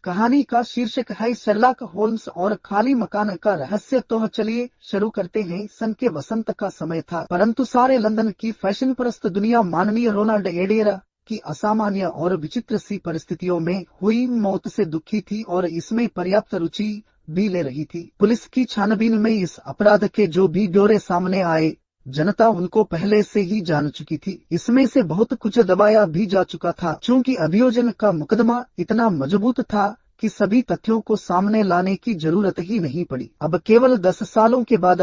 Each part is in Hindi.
कहानी का शीर्षक है शेरलॉक होल्म्स और खाली मकान का रहस्य। तो चलिए शुरू करते हैं। सन के वसंत का समय था, परंतु सारे लंदन की फैशन परस्त दुनिया माननीय रोनाल्ड एडेयर की असामान्य और विचित्र सी परिस्थितियों में हुई मौत से दुखी थी और इसमें पर्याप्त रुचि भी ले रही थी। पुलिस की छानबीन में इस अपराध के जो भी ब्यौरे सामने आए, जनता उनको पहले से ही जान चुकी थी। इसमें से बहुत कुछ दबाया भी जा चुका था, चूंकि अभियोजन का मुकदमा इतना मजबूत था कि सभी तथ्यों को सामने लाने की जरूरत ही नहीं पड़ी। अब केवल 10 सालों के बाद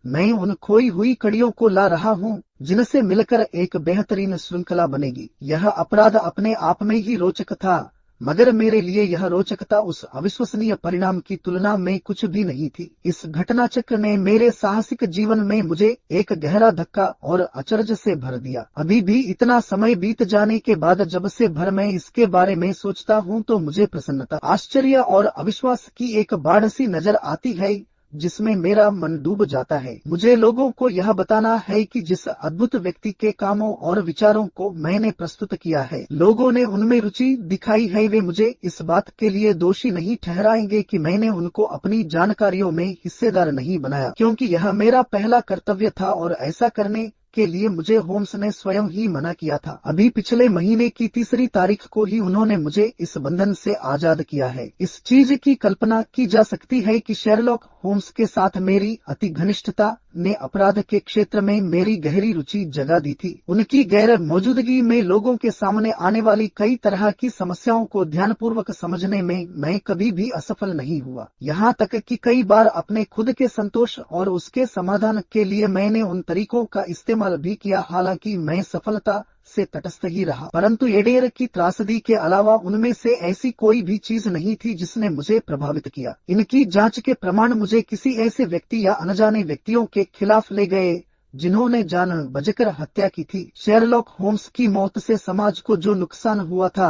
मैं उन खोई हुई कड़ियों को ला रहा हूँ, जिनसे मिलकर एक बेहतरीन श्रृंखला बनेगी। यह अपराध अपने आप में ही रोचक था, मगर मेरे लिए यह रोचकता उस अविश्वसनीय परिणाम की तुलना में कुछ भी नहीं थी। इस घटनाचक्र ने मेरे साहसिक जीवन में मुझे एक गहरा धक्का और अचरज से भर दिया। अभी भी इतना समय बीत जाने के बाद जब से भर मैं इसके बारे में सोचता हूँ तो मुझे प्रसन्नता, आश्चर्य और अविश्वास की एक बाढ़ सी नजर आती है, जिसमें मेरा मन डूब जाता है। मुझे लोगों को यह बताना है कि जिस अद्भुत व्यक्ति के कामों और विचारों को मैंने प्रस्तुत किया है, लोगों ने उनमें रुचि दिखाई है, वे मुझे इस बात के लिए दोषी नहीं ठहराएंगे कि मैंने उनको अपनी जानकारियों में हिस्सेदार नहीं बनाया, क्योंकि यह मेरा पहला कर्तव्य था और ऐसा करने के लिए मुझे होम्स ने स्वयं ही मना किया था। अभी पिछले महीने की 3 तारीख को ही उन्होंने मुझे इस बंधन से आजाद किया है। इस चीज की कल्पना की जा सकती है कि शेरलॉक होम्स के साथ मेरी अति घनिष्ठता ने अपराध के क्षेत्र में मेरी गहरी रुचि जगा दी थी। उनकी गैर मौजूदगी में लोगों के सामने आने वाली कई तरह की समस्याओं को ध्यानपूर्वक समझने में मैं कभी भी असफल नहीं हुआ। यहाँ तक कि कई बार अपने खुद के संतोष और उसके समाधान के लिए मैंने उन तरीकों का इस्तेमाल भी किया, हालांकि मैं सफलता से तटस्थ ही रहा। परंतु एडेयर की त्रासदी के अलावा उनमें से ऐसी कोई भी चीज नहीं थी जिसने मुझे प्रभावित किया। इनकी जांच के प्रमाण मुझे किसी ऐसे व्यक्ति या अनजाने व्यक्तियों के खिलाफ ले गए जिन्होंने जानबूझकर हत्या की थी। शेरलॉक होम्स की मौत से समाज को जो नुकसान हुआ था,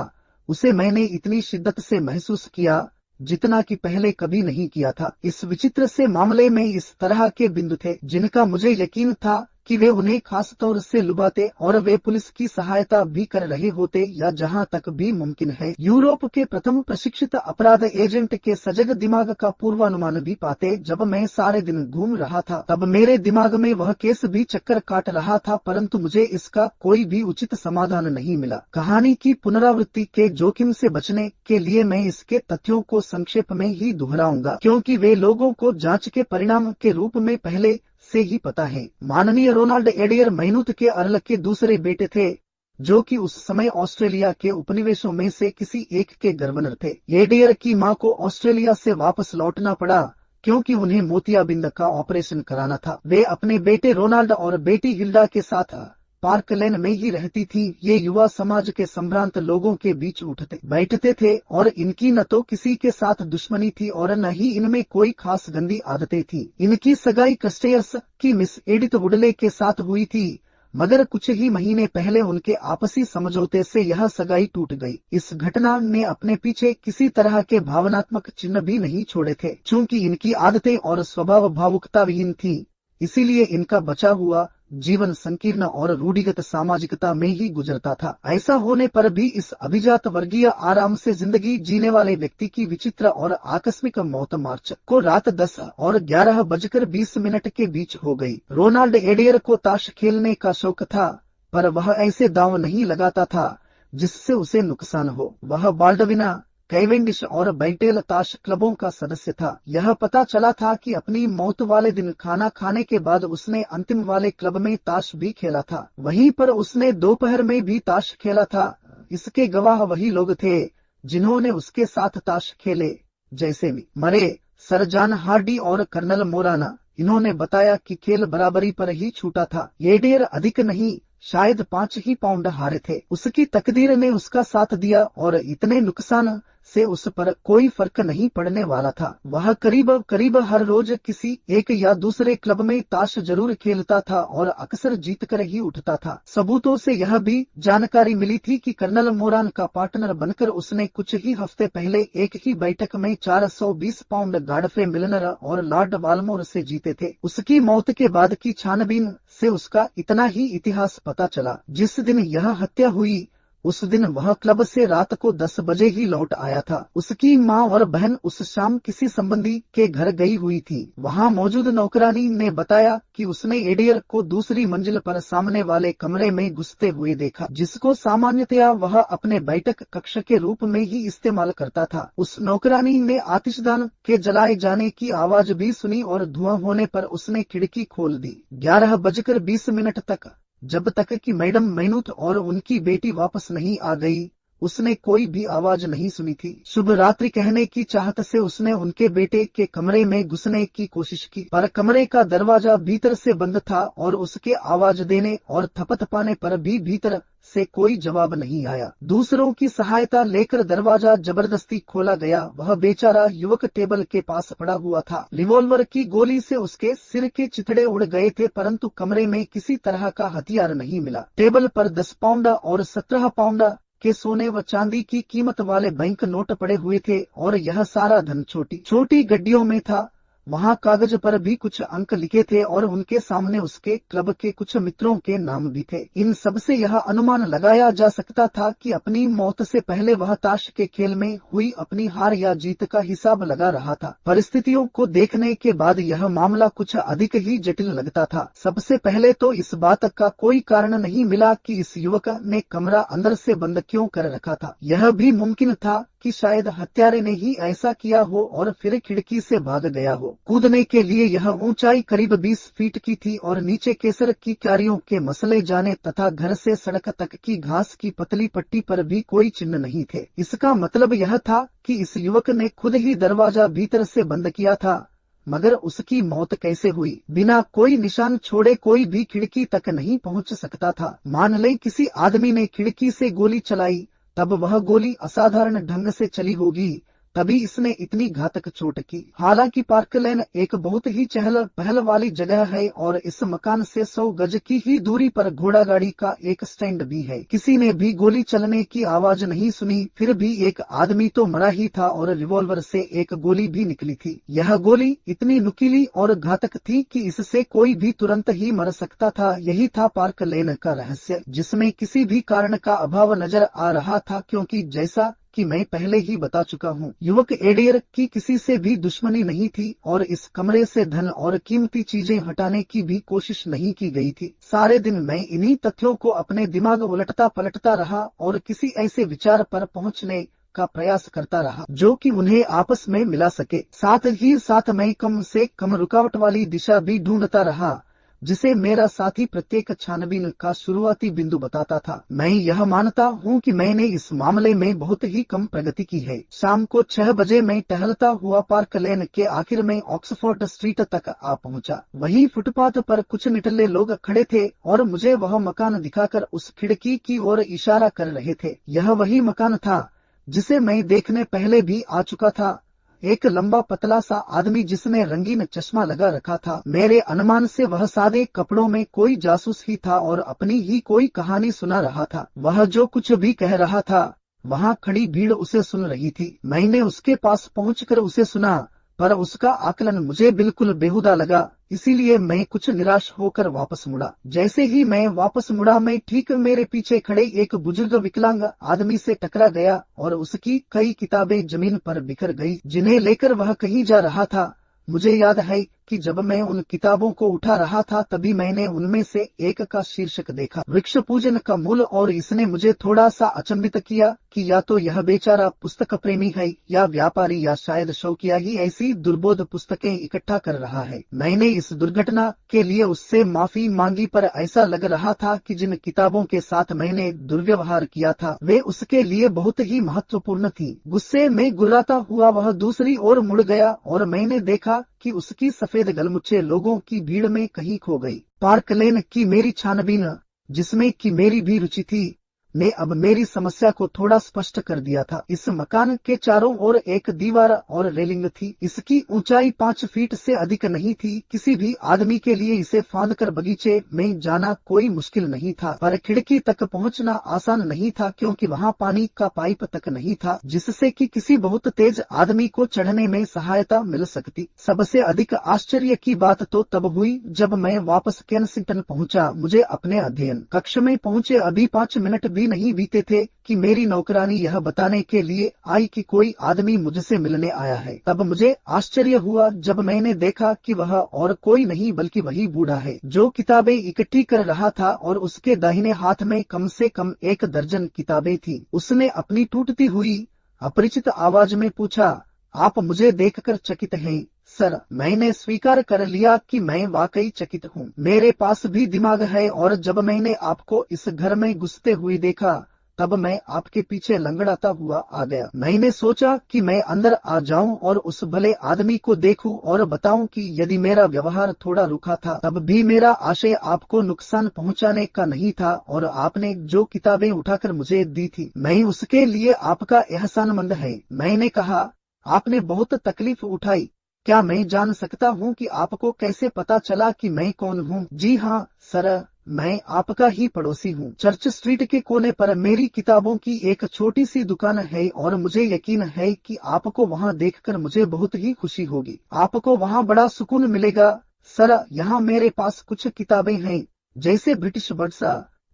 उसे मैंने इतनी शिद्दत से महसूस किया जितना कि पहले कभी नहीं किया था। इस विचित्र से मामले में इस तरह के बिंदु थे जिनका मुझे यकीन था कि वे उन्हें खास तौर से लुभाते और वे पुलिस की सहायता भी कर रहे होते, या जहां तक भी मुमकिन है यूरोप के प्रथम प्रशिक्षित अपराध एजेंट के सजग दिमाग का पूर्वानुमान भी पाते। जब मैं सारे दिन घूम रहा था तब मेरे दिमाग में वह केस भी चक्कर काट रहा था, परंतु मुझे इसका कोई भी उचित समाधान नहीं मिला। कहानी की पुनरावृत्ति के जोखिम से बचने के लिए मैं इसके तथ्यों को संक्षेप में ही दोहराऊंगा, क्योंकि वे लोगों को जांच के परिणाम के रूप में पहले से ही पता है। माननीय रोनाल्ड एडेयर मैनूथ के अर्ल के दूसरे बेटे थे, जो कि उस समय ऑस्ट्रेलिया के उपनिवेशों में से किसी एक के गवर्नर थे। एडेयर की मां को ऑस्ट्रेलिया से वापस लौटना पड़ा क्योंकि उन्हें मोतियाबिंद का ऑपरेशन कराना था। वे अपने बेटे रोनाल्ड और बेटी हिल्डा के साथ पार्क लेन में ही रहती थी। ये युवा समाज के संभ्रांत लोगों के बीच उठते बैठते थे और इनकी न तो किसी के साथ दुश्मनी थी और न ही इनमें कोई खास गंदी आदतें थी। इनकी सगाई कस्टेयर्स की मिस एडिथ वुडले के साथ हुई थी, मगर कुछ ही महीने पहले उनके आपसी समझौते से यह सगाई टूट गई। इस घटना ने अपने पीछे किसी तरह के भावनात्मक चिन्ह भी नहीं छोड़े थे। चूंकि इनकी आदतें और स्वभाव भावुकताविहीन थी, इसीलिए इनका बचा हुआ जीवन संकीर्ण और रूढ़िगत सामाजिकता में ही गुजरता था। ऐसा होने पर भी इस अभिजात वर्गीय आराम से जिंदगी जीने वाले व्यक्ति की विचित्र और आकस्मिक मौत मार्च को रात 10 और 11:20 के बीच हो गई। रोनाल्ड एडेयर को ताश खेलने का शौक था, पर वह ऐसे दांव नहीं लगाता था जिससे उसे नुकसान हो। वह बाल्डविना, कैवेंडिश और बैटेल ताश क्लबों का सदस्य था। यह पता चला था कि अपनी मौत वाले दिन खाना खाने के बाद उसने अंतिम वाले क्लब में ताश भी खेला था। वहीं पर उसने दोपहर में भी ताश खेला था। इसके गवाह वही लोग थे जिन्होंने उसके साथ ताश खेले, जैसे मरे, सर जॉन हार्डी और कर्नल मोराना। इन्होंने बताया कि खेल बराबरी पर ही छूटा था। एडेयर अधिक नहीं, शायद 5 ही पाउंड हारे थे। उसकी तकदीर ने उसका साथ दिया और इतने नुकसान से उस पर कोई फर्क नहीं पड़ने वाला था। वह करीब हर रोज किसी एक या दूसरे क्लब में ताश जरूर खेलता था और अक्सर जीतकर ही उठता था। सबूतों से यह भी जानकारी मिली थी कि कर्नल मोरान का पार्टनर बनकर उसने कुछ ही हफ्ते पहले एक ही बैठक में 420 पाउंड गॉडफ्रे मिलनर और लॉर्ड बाल्मोर से जीते थे। उसकी मौत के बाद की छानबीन से उसका इतना ही इतिहास पता चला। जिस दिन यह हत्या हुई उस दिन वह क्लब से रात को 10 बजे ही लौट आया था। उसकी माँ और बहन उस शाम किसी संबंधी के घर गई हुई थी। वहाँ मौजूद नौकरानी ने बताया कि उसने एडियर को दूसरी मंजिल पर सामने वाले कमरे में घुसते हुए देखा, जिसको सामान्यतया वह अपने बैठक कक्ष के रूप में ही इस्तेमाल करता था। उस नौकरानी ने आतिशदान के जलाए जाने की आवाज भी सुनी और धुआं होने पर उसने खिड़की खोल दी। 11:20 तक, जब तक कि मैडम मैनूत और उनकी बेटी वापस नहीं आ गई, उसने कोई भी आवाज नहीं सुनी थी। शुभ रात्रि कहने की चाहत से उसने उनके बेटे के कमरे में घुसने की कोशिश की, पर कमरे का दरवाजा भीतर से बंद था और उसके आवाज देने और थपथपाने पर भी भीतर से कोई जवाब नहीं आया। दूसरों की सहायता लेकर दरवाजा जबरदस्ती खोला गया। वह बेचारा युवक टेबल के पास पड़ा हुआ था। रिवॉल्वर की गोली से उसके सिर के चिथड़े उड़ गए थे, परंतु कमरे में किसी तरह का हथियार नहीं मिला। टेबल पर 10 पाउंड और 17 पाउंड के सोने व चांदी की कीमत वाले बैंक नोट पड़े हुए थे और यह सारा धन छोटी छोटी गड्डियों में था। वहाँ कागज पर भी कुछ अंक लिखे थे और उनके सामने उसके क्लब के कुछ मित्रों के नाम भी थे। इन सब से यह अनुमान लगाया जा सकता था कि अपनी मौत से पहले वह ताश के खेल में हुई अपनी हार या जीत का हिसाब लगा रहा था। परिस्थितियों को देखने के बाद यह मामला कुछ अधिक ही जटिल लगता था। सबसे पहले तो इस बात का कोई कारण नहीं मिला कि इस युवक ने कमरा अंदर से बंद क्यों कर रखा था। यह भी मुमकिन था कि शायद हत्यारे ने ही ऐसा किया हो और फिर खिड़की से भाग गया हो। कूदने के लिए यह ऊंचाई करीब 20 फीट की थी और नीचे केसर की क्यारियों के मसले जाने तथा घर से सड़क तक की घास की पतली पट्टी पर भी कोई चिन्ह नहीं थे। इसका मतलब यह था कि इस युवक ने खुद ही दरवाजा भीतर से बंद किया था। मगर उसकी मौत कैसे हुई? बिना कोई निशान छोड़े कोई भी खिड़की तक नहीं पहुंच सकता था। मान लें किसी आदमी ने खिड़की से गोली चलाई, तब वह गोली असाधारण ढंग से चली होगी, तभी इसने इतनी घातक चोट की। हालांकि पार्क लेन एक बहुत ही चहल पहल वाली जगह है और इस मकान से 100 गज की ही दूरी पर घोड़ा गाड़ी का एक स्टैंड भी है। किसी ने भी गोली चलने की आवाज नहीं सुनी, फिर भी एक आदमी तो मरा ही था और रिवॉल्वर से एक गोली भी निकली थी। यह गोली इतनी नुकीली और घातक थी कि इससे कोई भी तुरंत ही मर सकता था। यही था पार्क लेन का रहस्य, जिसमें किसी भी कारण का अभाव नजर आ रहा था, क्योंकि जैसा कि मैं पहले ही बता चुका हूँ, युवक एडियर की किसी से भी दुश्मनी नहीं थी और इस कमरे से धन और कीमती चीजें हटाने की भी कोशिश नहीं की गई थी। सारे दिन मैं इन्हीं तथ्यों को अपने दिमाग उलटता पलटता रहा और किसी ऐसे विचार पर पहुंचने का प्रयास करता रहा जो कि उन्हें आपस में मिला सके। साथ ही साथ मैं कम से कम रुकावट वाली दिशा भी ढूंढता रहा, जिसे मेरा साथी प्रत्येक छानबीन का शुरुआती बिंदु बताता था। मैं यह मानता हूँ कि मैंने इस मामले में बहुत ही कम प्रगति की है। शाम को 6 बजे मैं टहलता हुआ पार्क लेन के आखिर में ऑक्सफोर्ड स्ट्रीट तक आ पहुँचा। वहीं फुटपाथ पर कुछ निठल्ले लोग खड़े थे और मुझे वह मकान दिखाकर उस खिड़की की ओर इशारा कर रहे थे। यह वही मकान था जिसे मैं देखने पहले भी आ चुका था। एक लंबा पतला सा आदमी जिसने रंगीन चश्मा लगा रखा था। मेरे अनुमान से वह सादे कपड़ों में कोई जासूस ही था और अपनी ही कोई कहानी सुना रहा था। वह जो कुछ भी कह रहा था, वहाँ खड़ी भीड़ उसे सुन रही थी। मैंने उसके पास पहुंचकर उसे सुना, पर उसका आकलन मुझे बिल्कुल बेहुदा लगा, इसीलिए मैं कुछ निराश होकर वापस मुड़ा। जैसे ही मैं वापस मुड़ा, मैं ठीक मेरे पीछे खड़े एक बुजुर्ग विकलांग आदमी से टकरा गया और उसकी कई किताबें जमीन पर बिखर गई, जिन्हें लेकर वह कहीं जा रहा था। मुझे याद है कि जब मैं उन किताबों को उठा रहा था, तभी मैंने उनमें से एक का शीर्षक देखा, वृक्ष पूजन का मूल, और इसने मुझे थोड़ा सा अचंभित किया कि या तो यह बेचारा पुस्तक प्रेमी है या व्यापारी या शायद शौकिया ही ऐसी दुर्बोध पुस्तकें इकट्ठा कर रहा है। मैंने इस दुर्घटना के लिए उससे माफी मांगी, पर ऐसा लग रहा था कि जिन किताबों के साथ मैंने दुर्व्यवहार किया था वे उसके लिए बहुत ही महत्वपूर्ण थी। गुस्से में गुर्राता हुआ वह दूसरी ओर मुड़ गया और मैंने देखा कि उसकी सफेद गलमुच्छे लोगों की भीड़ में कहीं खो गई। पार्क लेन की मेरी छानबीन, जिसमें कि मेरी भी रुचि थी, ने अब मेरी समस्या को थोड़ा स्पष्ट कर दिया था। इस मकान के चारों ओर एक दीवार और रेलिंग थी। इसकी ऊंचाई 5 फीट से अधिक नहीं थी। किसी भी आदमी के लिए इसे फांदकर बगीचे में जाना कोई मुश्किल नहीं था, पर खिड़की तक पहुंचना आसान नहीं था, क्योंकि वहां पानी का पाइप तक नहीं था जिससे कि किसी बहुत तेज आदमी को चढ़ने में सहायता मिल सकती। सबसे अधिक आश्चर्य की बात तो तब हुई जब मैं वापस केंसिंगटन पहुंचा। मुझे अपने अध्ययन कक्ष में पहुंचे अभी 5 मिनट भी भी नहीं बीते थे कि मेरी नौकरानी यह बताने के लिए आई कि कोई आदमी मुझसे मिलने आया है। तब मुझे आश्चर्य हुआ जब मैंने देखा कि वह और कोई नहीं बल्कि वही बूढ़ा है जो किताबें इकट्ठी कर रहा था और उसके दाहिने हाथ में कम से कम 1 दर्जन किताबें थी। उसने अपनी टूटती हुई अपरिचित आवाज में पूछा, आप मुझे देखकर चकित हैं? सर, मैंने स्वीकार कर लिया कि मैं वाकई चकित हूँ। मेरे पास भी दिमाग है और जब मैंने आपको इस घर में घुसते हुए देखा तब मैं आपके पीछे लंगड़ाता हुआ आ गया। मैंने सोचा कि मैं अंदर आ जाऊं और उस भले आदमी को देखूं और बताऊं कि यदि मेरा व्यवहार थोड़ा रुखा था तब भी मेरा आशय आपको नुकसान पहुंचाने का नहीं था और आपने जो किताबें उठाकर मुझे दी थी मैं उसके लिए आपका एहसानमंद है। मैंने कहा, आपने बहुत तकलीफ उठाई, क्या मैं जान सकता हूँ कि आपको कैसे पता चला कि मैं कौन हूँ? जी हाँ सर, मैं आपका ही पड़ोसी हूँ। चर्च स्ट्रीट के कोने पर मेरी किताबों की एक छोटी सी दुकान है और मुझे यकीन है कि आपको वहाँ देखकर मुझे बहुत ही खुशी होगी। आपको वहाँ बड़ा सुकून मिलेगा। सर, यहाँ मेरे पास कुछ किताबें हैं, जैसे British words,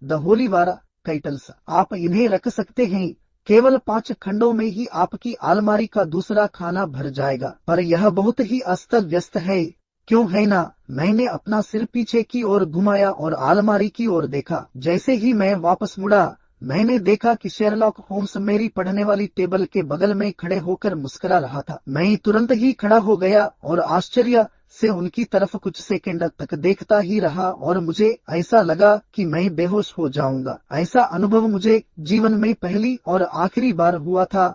the Holi war, titles. आप इन्हें रख सकते हैं। केवल 5 खंडों में ही आपकी अलमारी का दूसरा खाना भर जाएगा। पर यह बहुत ही अस्त व्यस्त है, क्यों है ना? मैंने अपना सिर पीछे की ओर घुमाया और अलमारी की ओर देखा। जैसे ही मैं वापस मुड़ा मैंने देखा कि शेरलॉक होम्स मेरी पढ़ने वाली टेबल के बगल में खड़े होकर मुस्कुरा रहा था। मैं तुरंत ही खड़ा हो गया और आश्चर्य से उनकी तरफ कुछ सेकंड तक देखता ही रहा और मुझे ऐसा लगा कि मैं बेहोश हो जाऊंगा। ऐसा अनुभव मुझे जीवन में पहली और आखिरी बार हुआ था।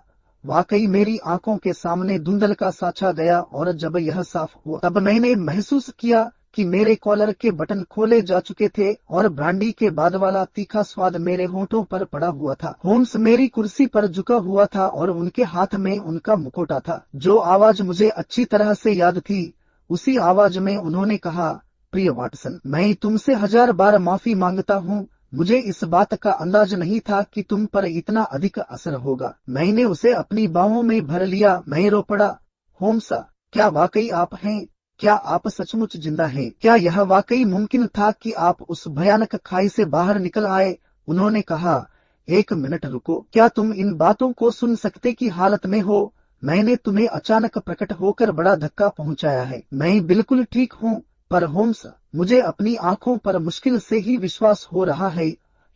वाकई मेरी आंखों के सामने धुंधल का सा छा गया और जब यह साफ हुआ तब मैंने महसूस किया कि मेरे कॉलर के बटन खोले जा चुके थे और ब्रांडी के बाद वाला तीखा स्वाद मेरे होंठों पर पड़ा हुआ था। होम्स मेरी कुर्सी पर झुका हुआ था और उनके हाथ में उनका मुखौटा था। जो आवाज मुझे अच्छी तरह से याद थी, उसी आवाज में उन्होंने कहा, प्रिय वाटसन, मैं तुमसे 1000 बार माफी मांगता हूँ। मुझे इस बात का अंदाज नहीं था कि तुम पर इतना अधिक असर होगा। मैंने उसे अपनी बाहों में भर लिया। मैं रो पड़ा, होम्स, क्या वाकई आप हैं? क्या आप सचमुच जिंदा हैं? क्या यह वाकई मुमकिन था कि आप उस भयानक खाई से बाहर निकल आए? उन्होंने कहा, 1 मिनट रुको, क्या तुम इन बातों को सुन सकते की हालत में हो? मैंने तुम्हें अचानक प्रकट होकर बड़ा धक्का पहुंचाया है। मैं बिल्कुल ठीक हूँ, पर होम्स, मुझे अपनी आंखों पर मुश्किल से ही विश्वास हो रहा है।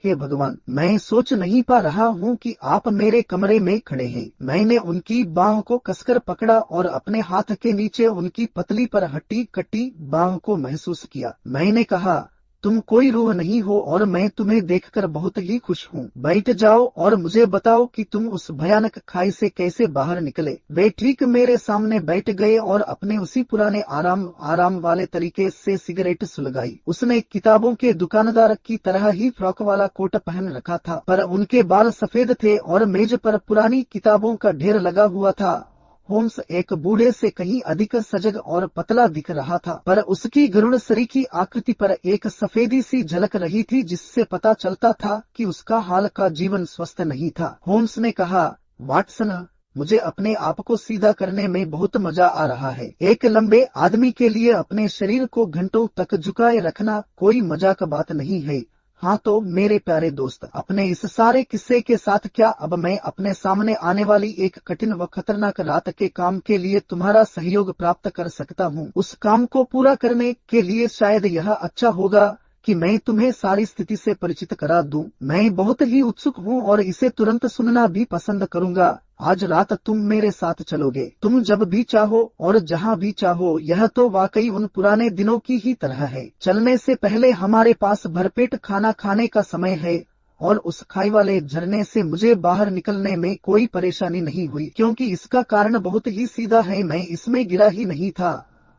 हे भगवान, मैं सोच नहीं पा रहा हूँ कि आप मेरे कमरे में खड़े हैं। मैंने उनकी बाह को कसकर पकड़ा और अपने हाथ के नीचे उनकी पतली पर हट्टी कट्टी बाह को महसूस किया। मैंने कहा, तुम कोई रूह नहीं हो और मैं तुम्हें देखकर बहुत ही खुश हूँ। बैठ जाओ और मुझे बताओ कि तुम उस भयानक खाई से कैसे बाहर निकले। वे ठीक मेरे सामने बैठ गए और अपने उसी पुराने आराम वाले तरीके से सिगरेट सुलगाई। उसने किताबों के दुकानदार की तरह ही फ्रॉक वाला कोट पहन रखा था, पर उनके बाल सफेद थे और मेज पर पुरानी किताबों का ढेर लगा हुआ था। होम्स एक बूढ़े से कहीं अधिक सजग और पतला दिख रहा था, पर उसकी गरुड़ सरी की आकृति पर एक सफेदी सी झलक रही थी जिससे पता चलता था कि उसका हाल का जीवन स्वस्थ नहीं था। होम्स ने कहा, वाटसन, मुझे अपने आप को सीधा करने में बहुत मजा आ रहा है। एक लंबे आदमी के लिए अपने शरीर को घंटों तक झुकाए रखना कोई मजाक बात नहीं है। हाँ तो मेरे प्यारे दोस्त, अपने इस सारे किस्से के साथ क्या अब मैं अपने सामने आने वाली एक कठिन व खतरनाक रात के काम के लिए तुम्हारा सहयोग प्राप्त कर सकता हूँ? उस काम को पूरा करने के लिए शायद यह अच्छा होगा कि मैं तुम्हें सारी स्थिति से परिचित करा दूं। मैं बहुत ही उत्सुक हूँ और इसे तुरंत सुनना भी पसंद करूंगा। आज रात तुम मेरे साथ चलोगे? तुम जब भी चाहो और जहाँ भी चाहो। यह तो वाकई उन पुराने दिनों की ही तरह है। चलने से पहले हमारे पास भरपेट खाना खाने का समय है और उस खाई वाले झरने से मुझे बाहर निकलने में कोई परेशानी नहीं हुई, क्योंकि इसका कारण बहुत ही सीधा है। मैं इसमें गिरा ही नहीं था।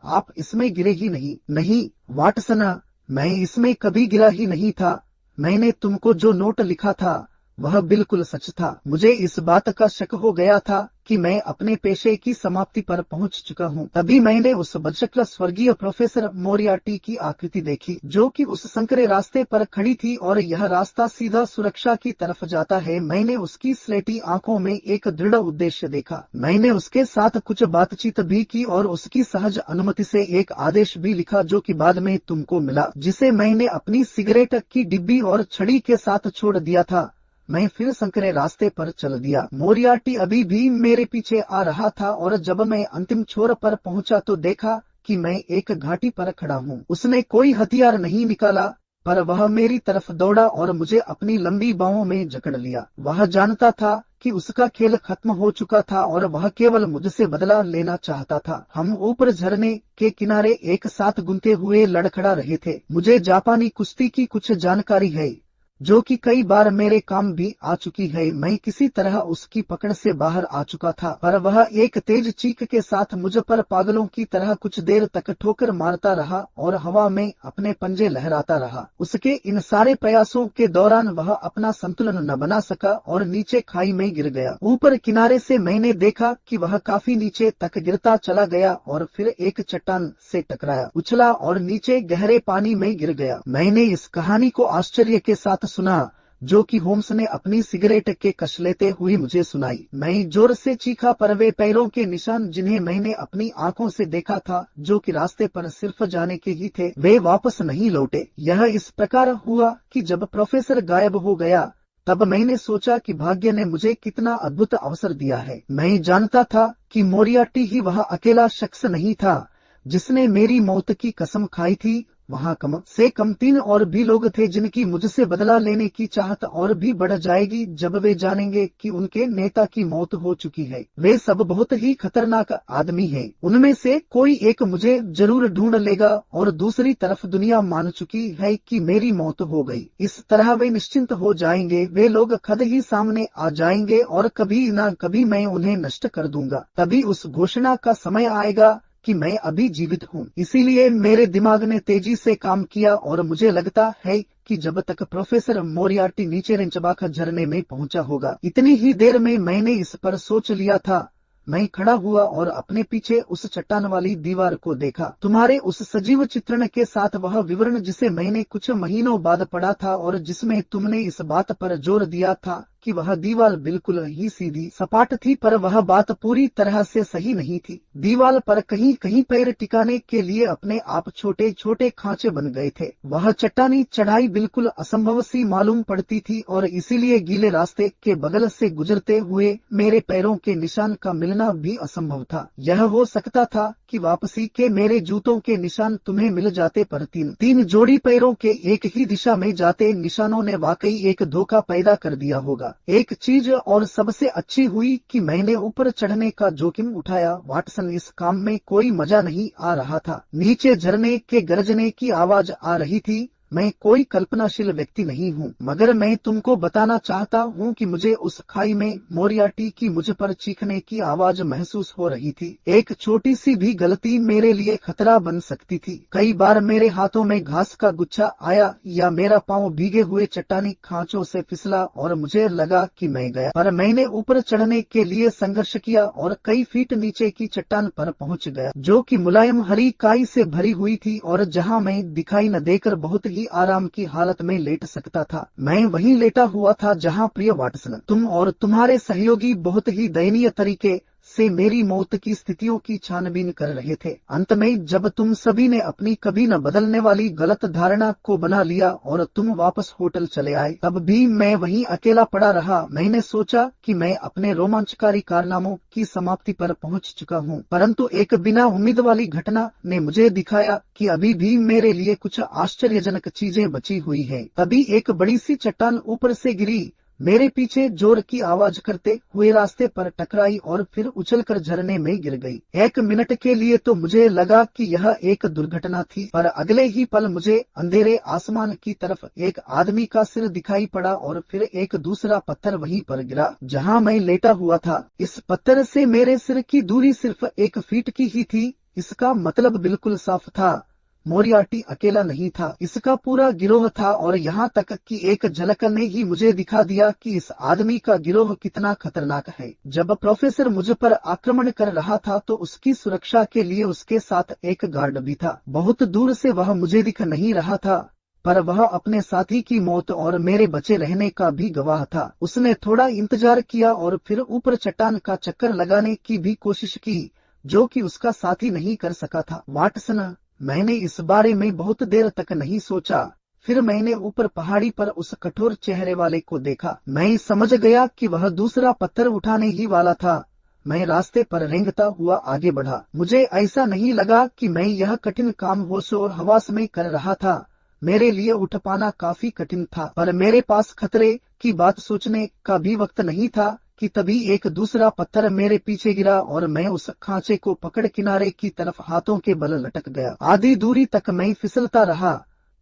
आप इसमें गिरे ही नहीं। नहीं वाटसन, मैं इसमें कभी गिरा ही नहीं था। मैंने तुमको जो नोट लिखा था वह बिल्कुल सच था। मुझे इस बात का शक हो गया था कि मैं अपने पेशे की समाप्ति पर पहुंच चुका हूं। तभी मैंने उस बदशक्ल स्वर्गीय प्रोफेसर मोरियार्टी की आकृति देखी, जो कि उस संकरे रास्ते पर खड़ी थी और यह रास्ता सीधा सुरक्षा की तरफ जाता है। मैंने उसकी स्लेटी आंखों में एक दृढ़ उद्देश्य देखा। मैंने उसके साथ कुछ बातचीत भी की और उसकी सहज अनुमति से एक आदेश भी लिखा जो कि बाद में तुमको मिला, जिसे मैंने अपनी सिगरेट की डिब्बी और छड़ी के साथ छोड़ दिया था। मैं फिर संकरे रास्ते पर चल दिया। मोरियार्टी अभी भी मेरे पीछे आ रहा था और जब मैं अंतिम छोर पर पहुंचा तो देखा कि मैं एक घाटी पर खड़ा हूँ। उसने कोई हथियार नहीं निकाला, पर वह मेरी तरफ दौड़ा और मुझे अपनी लंबी बाहों में जकड़ लिया। वह जानता था कि उसका खेल खत्म हो चुका था और वह केवल मुझसे बदला लेना चाहता था। हम ऊपर झरने के किनारे एक साथ गुनते हुए लड़खड़ा रहे थे। मुझे जापानी कुश्ती की कुछ जानकारी है, जो कि कई बार मेरे काम भी आ चुकी है। मैं किसी तरह उसकी पकड़ से बाहर आ चुका था, पर वह एक तेज चीख के साथ मुझ पर पागलों की तरह कुछ देर तक ठोकर मारता रहा और हवा में अपने पंजे लहराता रहा। उसके इन सारे प्रयासों के दौरान वह अपना संतुलन न बना सका और नीचे खाई में गिर गया। ऊपर किनारे से मैंने देखा कि वह काफी नीचे तक गिरता चला गया और फिर एक चट्टान से टकराया, उछला और नीचे गहरे पानी में गिर गया। मैंने इस कहानी को आश्चर्य के साथ सुना, जो कि होम्स ने अपनी सिगरेट के कश लेते हुए मुझे सुनाई। मैं जोर से चीखा, पर वे पैरों के निशान जिन्हें मैंने अपनी आंखों से देखा था, जो कि रास्ते पर सिर्फ जाने के ही थे, वे वापस नहीं लौटे। यह इस प्रकार हुआ कि जब प्रोफेसर गायब हो गया, तब मैंने सोचा कि भाग्य ने मुझे कितना अद्भुत अवसर दिया है। मैं जानता था कि मोरियार्टी ही वह अकेला शख्स नहीं था जिसने मेरी मौत की कसम खाई थी। वहाँ कम से कम 3 और भी लोग थे जिनकी मुझसे बदला लेने की चाहत और भी बढ़ जाएगी जब वे जानेंगे कि उनके नेता की मौत हो चुकी है। वे सब बहुत ही खतरनाक आदमी हैं। उनमें से कोई एक मुझे जरूर ढूंढ लेगा और दूसरी तरफ दुनिया मान चुकी है कि मेरी मौत हो गई। इस तरह वे निश्चिंत हो जाएंगे। वे लोग खुद ही सामने आ जाएंगे और कभी न कभी मैं उन्हें नष्ट कर दूंगा। तभी उस घोषणा का समय आएगा कि मैं अभी जीवित हूँ। इसीलिए मेरे दिमाग ने तेजी से काम किया और मुझे लगता है कि जब तक प्रोफेसर मोरियार्टी नीचे रेंचबाख झरने में पहुंचा होगा, इतनी ही देर में मैंने इस पर सोच लिया था। मैं खड़ा हुआ और अपने पीछे उस चट्टान वाली दीवार को देखा, तुम्हारे उस सजीव चित्रण के साथ वह विवरण जिसे मैंने कुछ महीनों बाद पढ़ा था और जिसमें तुमने इस बात पर जोर दिया था कि वह दीवार बिल्कुल ही सीधी सपाट थी, पर वह बात पूरी तरह से सही नहीं थी। दीवार पर कहीं कहीं पैर टिकाने के लिए अपने आप छोटे छोटे खांचे बन गए थे। वह चट्टानी चढ़ाई बिल्कुल असंभव सी मालूम पड़ती थी और इसीलिए गीले रास्ते के बगल से गुजरते हुए मेरे पैरों के निशान का मिलना भी असंभव था। यह हो सकता था कि वापसी के मेरे जूतों के निशान तुम्हें मिल जाते, पर तीन जोड़ी पैरों के एक ही दिशा में जाते निशानों ने वाकई एक धोखा पैदा कर दिया होगा। एक चीज और सबसे अच्छी हुई कि मैंने ऊपर चढ़ने का जोखिम उठाया। वाटसन, इस काम में कोई मजा नहीं आ रहा था। नीचे झरने के गरजने की आवाज आ रही थी। मैं कोई कल्पनाशील व्यक्ति नहीं हूँ, मगर मैं तुमको बताना चाहता हूँ कि मुझे उस खाई में मोरियार्टी की मुझ पर चीखने की आवाज महसूस हो रही थी। एक छोटी सी भी गलती मेरे लिए खतरा बन सकती थी। कई बार मेरे हाथों में घास का गुच्छा आया या मेरा पांव भीगे हुए चट्टानी खांचों से फिसला और मुझे लगा कि मैं गया, पर मैंने ऊपर चढ़ने के लिए संघर्ष किया और कई फीट नीचे की चट्टान पर पहुंच गया, जो कि मुलायम हरी काई से भरी हुई थी और जहां मैं दिखाई न देकर बहुत ही आराम की हालत में लेट सकता था। मैं वहीं लेटा हुआ था जहां प्रिय वाटसन, तुम और तुम्हारे सहयोगी बहुत ही दयनीय तरीके से मेरी मौत की स्थितियों की छानबीन कर रहे थे। अंत में जब तुम सभी ने अपनी कभी न बदलने वाली गलत धारणा को बना लिया और तुम वापस होटल चले आए, तब भी मैं वहीं अकेला पड़ा रहा। मैंने सोचा कि मैं अपने रोमांचकारी कारनामों की समाप्ति पर पहुंच चुका हूं, परंतु एक बिना उम्मीद वाली घटना ने मुझे दिखाया कि अभी भी मेरे लिए कुछ आश्चर्यजनक चीजें बची हुई हैं। तभी एक बड़ी सी चट्टान ऊपर से गिरी, मेरे पीछे जोर की आवाज करते हुए रास्ते पर टकराई और फिर उछलकर झरने में गिर गई। 1 मिनट के लिए तो मुझे लगा कि यह एक दुर्घटना थी, पर अगले ही पल मुझे अंधेरे आसमान की तरफ एक आदमी का सिर दिखाई पड़ा और फिर एक दूसरा पत्थर वहीं पर गिरा जहां मैं लेटा हुआ था। इस पत्थर से मेरे सिर की दूरी सिर्फ 1 फीट की ही थी। इसका मतलब बिल्कुल साफ था, मोरियार्टी अकेला नहीं था, इसका पूरा गिरोह था। और यहाँ तक कि एक झलक ने ही मुझे दिखा दिया कि इस आदमी का गिरोह कितना खतरनाक है। जब प्रोफेसर मुझ पर आक्रमण कर रहा था तो उसकी सुरक्षा के लिए उसके साथ एक गार्ड भी था। बहुत दूर से वह मुझे दिख नहीं रहा था, पर वह अपने साथी की मौत और मेरे बचे रहने का भी गवाह था। उसने थोड़ा इंतजार किया और फिर ऊपर चट्टान का चक्कर लगाने की भी कोशिश की, जो कि उसका साथी नहीं कर सका था। वाटसन, मैंने इस बारे में बहुत देर तक नहीं सोचा। फिर मैंने ऊपर पहाड़ी पर उस कठोर चेहरे वाले को देखा। मैं समझ गया कि वह दूसरा पत्थर उठाने ही वाला था। मैं रास्ते पर रेंगता हुआ आगे बढ़ा। मुझे ऐसा नहीं लगा कि मैं यह कठिन काम होश और हवास में कर रहा था। मेरे लिए उठ पाना काफी कठिन था, पर मेरे पास खतरे की बात सोचने का भी वक्त नहीं था कि तभी एक दूसरा पत्थर मेरे पीछे गिरा और मैं उस खांचे को पकड़ किनारे की तरफ हाथों के बल लटक गया। आधी दूरी तक मैं फिसलता रहा,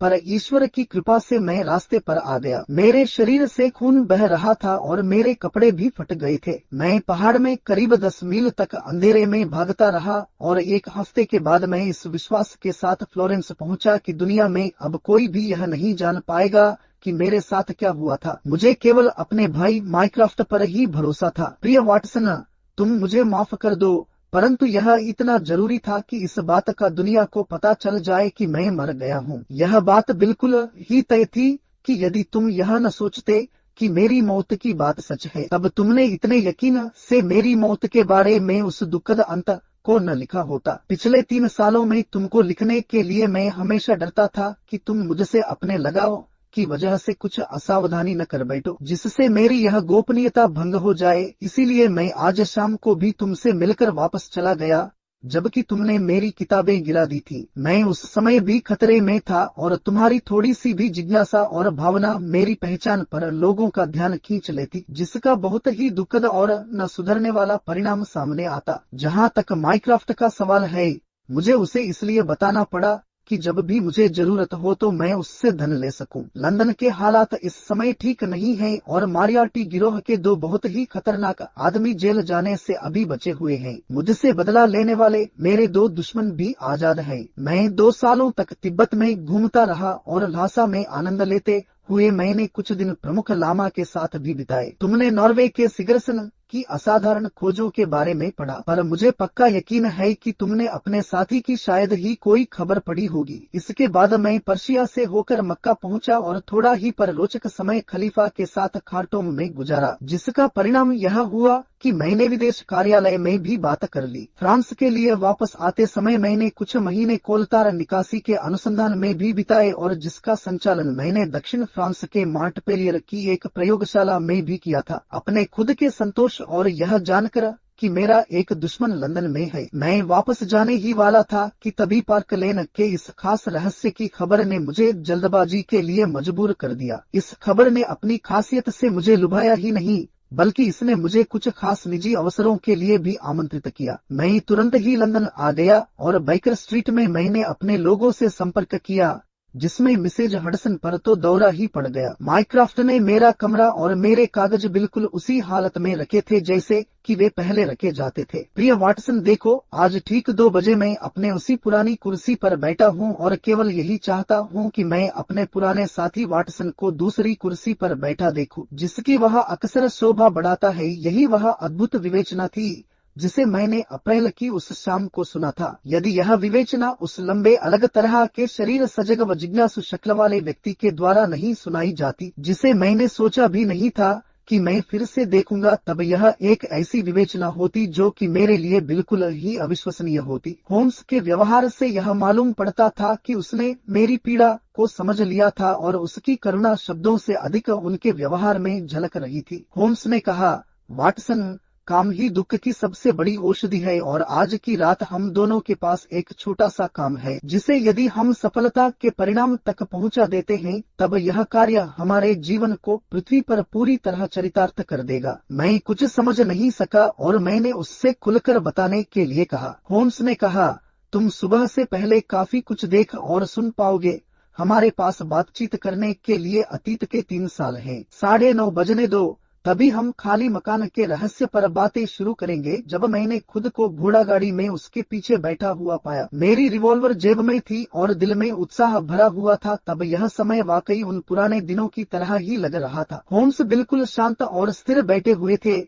पर ईश्वर की कृपा से मैं रास्ते पर आ गया। मेरे शरीर से खून बह रहा था और मेरे कपड़े भी फट गए थे। मैं पहाड़ में करीब 10 मील तक अंधेरे में भागता रहा और 1 हफ्ते के बाद मैं इस विश्वास के साथ फ्लोरेंस पहुंचा कि दुनिया में अब कोई भी यह नहीं जान पाएगा कि मेरे साथ क्या हुआ था। मुझे केवल अपने भाई माइक्राफ्ट पर ही भरोसा था। प्रिय वाटसन, तुम मुझे माफ कर दो, परंतु यह इतना जरूरी था कि इस बात का दुनिया को पता चल जाए कि मैं मर गया हूँ। यह बात बिल्कुल ही तय थी कि यदि तुम यह न सोचते कि मेरी मौत की बात सच है, तब तुमने इतने यकीन से मेरी मौत के बारे में उस दुखद अंत को न लिखा होता। पिछले 3 सालों में तुमको लिखने के लिए मैं हमेशा डरता था कि तुम मुझसे अपने लगाव की वजह से कुछ असावधानी न कर बैठो, जिससे मेरी यह गोपनीयता भंग हो जाए। इसीलिए मैं आज शाम को भी तुमसे मिलकर वापस चला गया, जबकि तुमने मेरी किताबें गिरा दी थी। मैं उस समय भी खतरे में था और तुम्हारी थोड़ी सी भी जिज्ञासा और भावना मेरी पहचान पर लोगों का ध्यान खींच लेती, जिसका बहुत ही दुखद और न सुधरने वाला परिणाम सामने आता। जहाँ तक माइक्राफ्ट का सवाल है, मुझे उसे इसलिए बताना पड़ा कि जब भी मुझे जरूरत हो तो मैं उससे धन ले सकूं। लंदन के हालात इस समय ठीक नहीं हैं और मारियार्टी गिरोह के 2 बहुत ही खतरनाक आदमी जेल जाने से अभी बचे हुए हैं। मुझसे बदला लेने वाले मेरे 2 दुश्मन भी आजाद हैं। मैं 2 सालों तक तिब्बत में घूमता रहा और ल्हासा में आनंद लेते हुए मैंने कुछ दिन प्रमुख लामा के साथ भी बिताए। तुमने नॉर्वे के सिगरसन की असाधारण खोजों के बारे में पढ़ा, पर मुझे पक्का यकीन है कि तुमने अपने साथी की शायद ही कोई खबर पढ़ी होगी। इसके बाद मैं पर्शिया से होकर मक्का पहुंचा और थोड़ा ही पर रोचक समय खलीफा के साथ खार्टूम में गुजारा, जिसका परिणाम यह हुआ कि मैंने विदेश कार्यालय में भी बात कर ली। फ्रांस के लिए वापस आते समय मैंने कुछ महीने कोलतार निकासी के अनुसंधान में भी बिताए और जिसका संचालन मैंने दक्षिण फ्रांस के मांटपेलियर की एक प्रयोगशाला में भी किया था। अपने खुद के संतोष और यह जानकर कि मेरा एक दुश्मन लंदन में है, मैं वापस जाने ही वाला था कि तभी पार्क लेन के इस खास रहस्य की खबर ने मुझे जल्दबाजी के लिए मजबूर कर दिया। इस खबर ने अपनी खासियत से मुझे लुभाया ही नहीं, बल्कि इसने मुझे कुछ खास निजी अवसरों के लिए भी आमंत्रित किया। मैं तुरंत ही लंदन आ गया और बेकर स्ट्रीट में मैंने अपने लोगों से संपर्क किया, जिसमें मिसेज हडसन पर तो दौरा ही पड़ गया। माइक्राफ्ट ने मेरा कमरा और मेरे कागज बिल्कुल उसी हालत में रखे थे जैसे कि वे पहले रखे जाते थे। प्रिय वाटसन, देखो, आज ठीक 2 बजे मैं अपने उसी पुरानी कुर्सी पर बैठा हूँ और केवल यही चाहता हूँ कि मैं अपने पुराने साथी वाटसन को दूसरी कुर्सी पर बैठा देखूं, जिसकी वह अक्सर शोभा बढ़ाता है। यही वह अद्भुत विवेचना थी जिसे मैंने अप्रैल की उस शाम को सुना था। यदि यह विवेचना उस लंबे अलग तरह के शरीर सजग व जिज्ञासु शक्ल वाले व्यक्ति के द्वारा नहीं सुनाई जाती, जिसे मैंने सोचा भी नहीं था कि मैं फिर से देखूंगा, तब यह एक ऐसी विवेचना होती जो कि मेरे लिए बिल्कुल ही अविश्वसनीय होती। होम्स के व्यवहार से यह मालूम पड़ता था कि उसने मेरी पीड़ा को समझ लिया था और उसकी करुणा शब्दों से अधिक उनके व्यवहार में झलक रही थी। होम्स ने कहा, वाटसन, काम ही दुख की सबसे बड़ी औषधि है और आज की रात हम दोनों के पास एक छोटा सा काम है, जिसे यदि हम सफलता के परिणाम तक पहुंचा देते हैं, तब यह कार्य हमारे जीवन को पृथ्वी पर पूरी तरह चरितार्थ कर देगा। मैं कुछ समझ नहीं सका और मैंने उससे खुलकर बताने के लिए कहा। होम्स ने कहा, तुम सुबह से पहले काफी कुछ देख और सुन पाओगे। हमारे पास बातचीत करने के लिए अतीत के 3 साल हैं। 9:30 बजने दो, तभी हम खाली मकान के रहस्य पर बातें शुरू करेंगे। जब मैंने खुद को घोड़ा गाड़ी में उसके पीछे बैठा हुआ पाया, मेरी रिवॉल्वर जेब में थी और दिल में उत्साह भरा हुआ था, तब यह समय वाकई उन पुराने दिनों की तरह ही लग रहा था। होम्स बिल्कुल शांत और स्थिर बैठे हुए थे।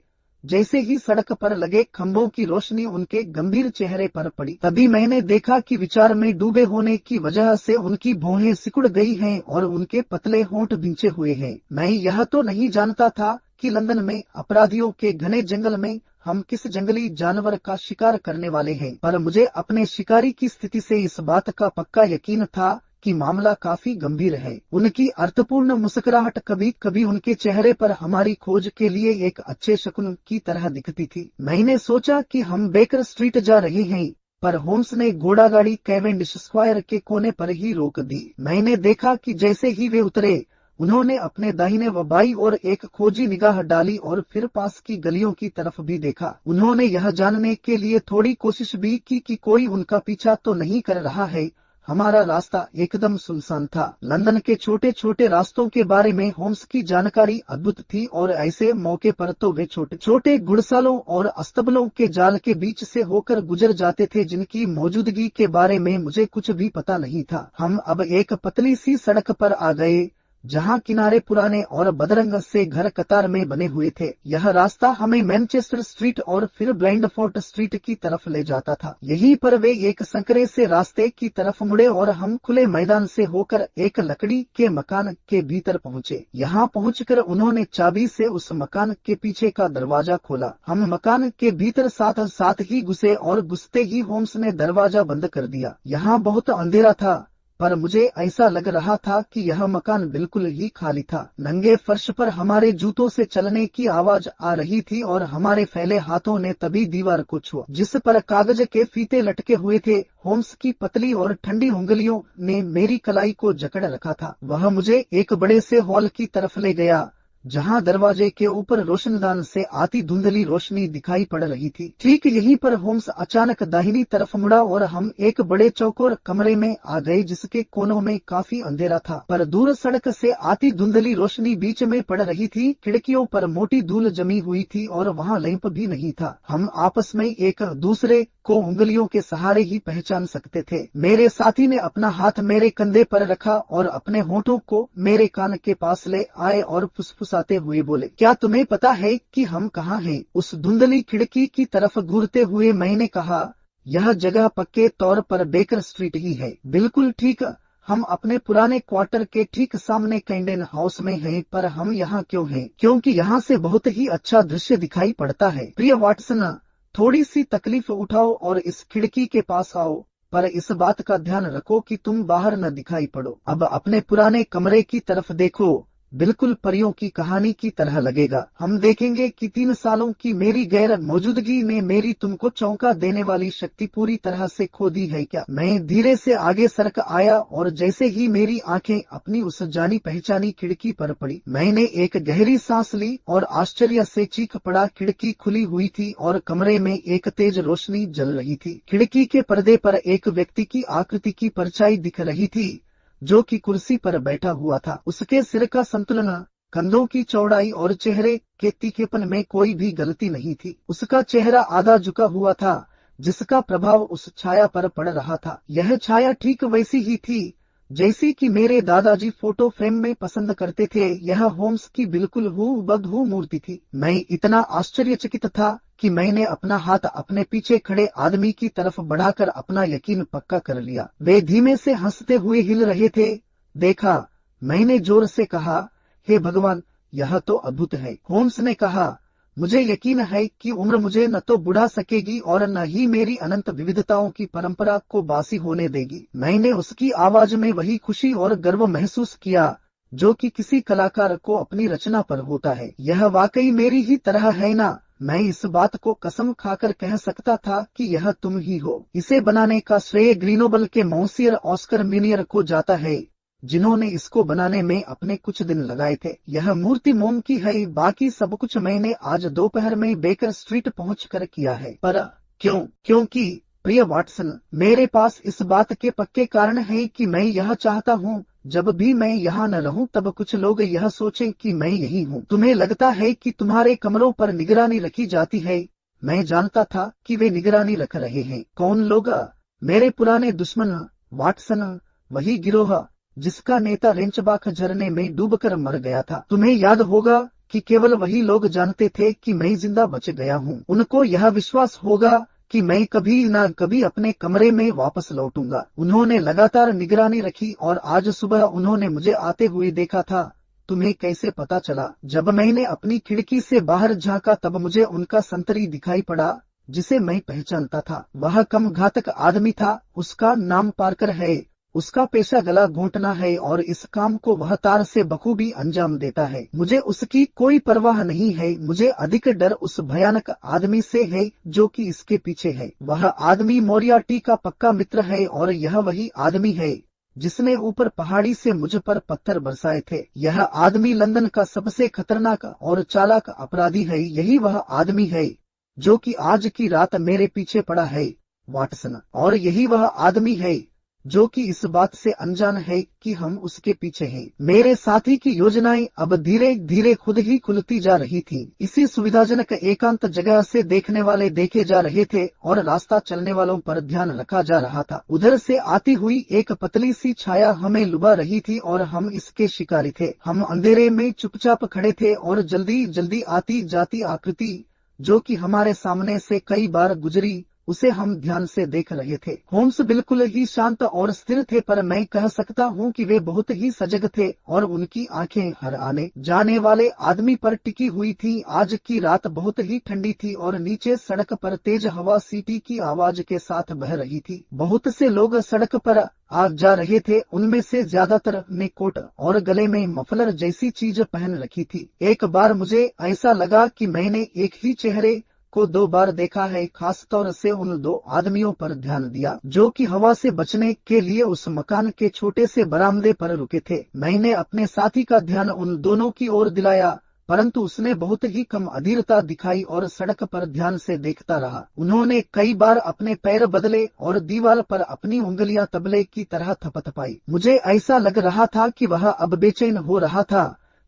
जैसे ही सड़क पर लगे खंभों की रोशनी उनके गंभीर चेहरे पर पड़ी, तभी मैंने देखा कि विचार में डूबे होने की वजह से उनकी भौहें सिकुड़ गई हैं और उनके पतले होंठ भिंचे हुए हैं। मैं यह तो नहीं जानता था कि लंदन में अपराधियों के घने जंगल में हम किस जंगली जानवर का शिकार करने वाले हैं, पर मुझे अपने शिकारी की स्थिति से इस बात का पक्का यकीन था कि मामला काफी गंभीर है। उनकी अर्थपूर्ण मुस्कुराहट कभी कभी उनके चेहरे पर हमारी खोज के लिए एक अच्छे शकुन की तरह दिखती थी। मैंने सोचा कि हम बेकर स्ट्रीट जा रहे हैं, पर होम्स ने घोड़ागाड़ी कैवेंडिश स्क्वायर के कोने पर ही रोक दी। मैंने देखा कि जैसे ही वे उतरे, उन्होंने अपने दाहिने व बाईं ओर एक खोजी निगाह डाली और फिर पास की गलियों की तरफ भी देखा। उन्होंने यह जानने के लिए थोड़ी कोशिश भी की कि कोई उनका पीछा तो नहीं कर रहा है। हमारा रास्ता एकदम सुनसान था। लंदन के छोटे छोटे रास्तों के बारे में होम्स की जानकारी अद्भुत थी और ऐसे मौके पर तो वे छोटे छोटे गुड़सालों और अस्तबलों के जाल के बीच से होकर गुजर जाते थे जिनकी मौजूदगी के बारे में मुझे कुछ भी पता नहीं था। हम अब एक पतली सी सड़क पर आ गए जहां किनारे पुराने और बदरंग से घर कतार में बने हुए थे। यह रास्ता हमें मैनचेस्टर स्ट्रीट और फिर ब्लैंडफोर्ट स्ट्रीट की तरफ ले जाता था। यहीं पर वे एक संकरे से रास्ते की तरफ मुड़े और हम खुले मैदान से होकर एक लकड़ी के मकान के भीतर पहुंचे। यहाँ पहुंचकर उन्होंने चाबी से उस मकान के पीछे का दरवाजा खोला। हम मकान के भीतर साथ साथ ही घुसे और घुसते ही होम्स ने दरवाजा बंद कर दिया। यहाँ बहुत अंधेरा था, पर मुझे ऐसा लग रहा था कि यह मकान बिल्कुल ही खाली था। नंगे फर्श पर हमारे जूतों से चलने की आवाज आ रही थी और हमारे फैले हाथों ने तभी दीवार को छुआ जिस पर कागज के फीते लटके हुए थे। होम्स की पतली और ठंडी उंगलियों ने मेरी कलाई को जकड़ रखा था। वह मुझे एक बड़े से हॉल की तरफ ले गया जहां दरवाजे के ऊपर रोशनदान से आती धुंधली रोशनी दिखाई पड़ रही थी। ठीक यहीं पर होम्स अचानक दाहिनी तरफ मुड़ा और हम एक बड़े चौकोर कमरे में आ गए जिसके कोनों में काफी अंधेरा था, पर दूर सड़क से आती धुंधली रोशनी बीच में पड़ रही थी। खिड़कियों पर मोटी धूल जमी हुई थी और वहां लैंप भी नहीं था। हम आपस में एक दूसरे को उंगलियों के सहारे ही पहचान सकते थे। मेरे साथी ने अपना हाथ मेरे कंधे पर रखा और अपने होठों को मेरे कान के पास ले आए और फुसफुसाते हुए बोले, क्या तुम्हें पता है कि हम कहाँ हैं? उस धुंधली खिड़की की तरफ घूरते हुए मैंने कहा, यह जगह पक्के तौर पर बेकर स्ट्रीट ही है। बिल्कुल ठीक, हम अपने पुराने क्वार्टर के ठीक सामने कैंडेन हाउस में हैं। पर हम यहाँ क्यों हैं? क्योंकि यहाँ से बहुत ही अच्छा दृश्य दिखाई पड़ता है। प्रिय वाटसन, थोड़ी सी तकलीफ उठाओ और इस खिड़की के पास आओ, पर इस बात का ध्यान रखो कि तुम बाहर न दिखाई पड़ो। अब अपने पुराने कमरे की तरफ देखो, बिल्कुल परियों की कहानी की तरह लगेगा। हम देखेंगे कि 3 सालों की मेरी गैर मौजूदगी ने मेरी तुमको चौंका देने वाली शक्ति पूरी तरह से खो दी है क्या? मैं धीरे से आगे सरक आया और जैसे ही मेरी आंखें अपनी उस जानी पहचानी खिड़की पर पड़ी, मैंने एक गहरी सांस ली और आश्चर्य से चीख पड़ा। खिड़की खुली हुई थी और कमरे में एक तेज रोशनी जल रही थी। खिड़की के पर्दे पर एक व्यक्ति की आकृति की परछाई दिख रही थी जो कि कुर्सी पर बैठा हुआ था। उसके सिर का संतुलन, कंधों की चौड़ाई और चेहरे के तीखेपन में कोई भी गलती नहीं थी। उसका चेहरा आधा झुका हुआ था जिसका प्रभाव उस छाया पर पड़ रहा था। यह छाया ठीक वैसी ही थी जैसी कि मेरे दादाजी फोटो फ्रेम में पसंद करते थे। यह होम्स की बिल्कुल हूबहू मूर्ति थी। मैं इतना आश्चर्यचकित था कि मैंने अपना हाथ अपने पीछे खड़े आदमी की तरफ बढ़ाकर अपना यकीन पक्का कर लिया। वे धीमे से हंसते हुए हिल रहे थे। देखा, मैंने जोर से कहा, हे भगवान, यह तो अद्भुत है। होम्स ने कहा, मुझे यकीन है कि उम्र मुझे न तो बुढ़ा सकेगी और न ही मेरी अनंत विविधताओं की परंपरा को बासी होने देगी। मैंने उसकी आवाज में वही खुशी और गर्व महसूस किया जो कि किसी कलाकार को अपनी रचना पर होता है। यह वाकई मेरी ही तरह है ना? मैं इस बात को कसम खाकर कह सकता था कि यह तुम ही हो। इसे बनाने का श्रेय ग्रीनोबल के मौसियर ऑस्कर मिनियर को जाता है जिन्होंने इसको बनाने में अपने कुछ दिन लगाए थे। यह मूर्ति मोम की है, बाकी सब कुछ मैंने आज दोपहर में बेकर स्ट्रीट पहुंचकर किया है। पर क्यों? क्योंकि प्रिय वाटसन, मेरे पास इस बात के पक्के कारण है कि मैं यह चाहता हूँ जब भी मैं यहाँ न रहूं तब कुछ लोग यह सोचें कि मैं यही हूँ। तुम्हें लगता है कि तुम्हारे कमरों पर निगरानी रखी जाती है। मैं जानता था कि वे निगरानी रख रहे हैं। कौन लोग? मेरे पुराने दुश्मन वाटसन, वही गिरोह जिसका नेता रेंचबाख झरने में डूबकर मर गया था। तुम्हें याद होगा कि केवल वही लोग जानते थे कि मैं जिंदा बच गया हूँ। उनको यह विश्वास होगा कि मैं कभी न कभी अपने कमरे में वापस लौटूंगा। उन्होंने लगातार निगरानी रखी और आज सुबह उन्होंने मुझे आते हुए देखा था। तुम्हें कैसे पता चला? जब मैंने अपनी खिड़की से बाहर झांका तब मुझे उनका संतरी दिखाई पड़ा जिसे मैं पहचानता था। वह कम घातक आदमी था। उसका नाम पार्कर है उसका पेशा गला घोंटना है और इस काम को वह तार से बखूबी अंजाम देता है। मुझे उसकी कोई परवाह नहीं है। मुझे अधिक डर उस भयानक आदमी से है जो कि इसके पीछे है। वह आदमी मोरियार्टी का पक्का मित्र है और यह वही आदमी है जिसने ऊपर पहाड़ी से मुझ पर पत्थर बरसाए थे। यह आदमी लंदन का सबसे खतरनाक और चालाक अपराधी है। यही वह आदमी है जो कि आज की रात मेरे पीछे पड़ा है, वाटसन। और यही वह आदमी है जो कि इस बात से अनजान है कि हम उसके पीछे हैं। मेरे साथी की योजनाएं अब धीरे धीरे खुद ही खुलती जा रही थी। इसी सुविधाजनक एकांत जगह से देखने वाले देखे जा रहे थे और रास्ता चलने वालों पर ध्यान रखा जा रहा था। उधर से आती हुई एक पतली सी छाया हमें लुभा रही थी और हम इसके शिकारी थे। हम अंधेरे में चुपचाप खड़े थे और जल्दी जल्दी आती जाती आकृति जो कि हमारे सामने से कई बार गुजरी उसे हम ध्यान से देख रहे थे। होम्स बिल्कुल ही शांत और स्थिर थे, पर मैं कह सकता हूँ कि वे बहुत ही सजग थे और उनकी आंखें हर आने जाने वाले आदमी पर टिकी हुई थी। आज की रात बहुत ही ठंडी थी और नीचे सड़क पर तेज हवा सीटी की आवाज के साथ बह रही थी। बहुत से लोग सड़क पर आ जा रहे थे। उनमें से ज्यादातर ने कोट और गले में मफलर जैसी चीज पहन रखी थी। एक बार मुझे ऐसा लगा कि मैंने एक ही चेहरे को 2 बार देखा है। खास तौर से उन 2 आदमियों पर ध्यान दिया जो कि हवा से बचने के लिए उस मकान के छोटे से बरामदे पर रुके थे। मैंने अपने साथी का ध्यान उन दोनों की ओर दिलाया, परंतु उसने बहुत ही कम अधीरता दिखाई और सड़क पर ध्यान से देखता रहा। उन्होंने कई बार अपने पैर बदले और दीवार पर अपनी उंगलियां तबले की तरह थपथपाई। मुझे ऐसा लग रहा था कि वह अब बेचैन हो रहा था,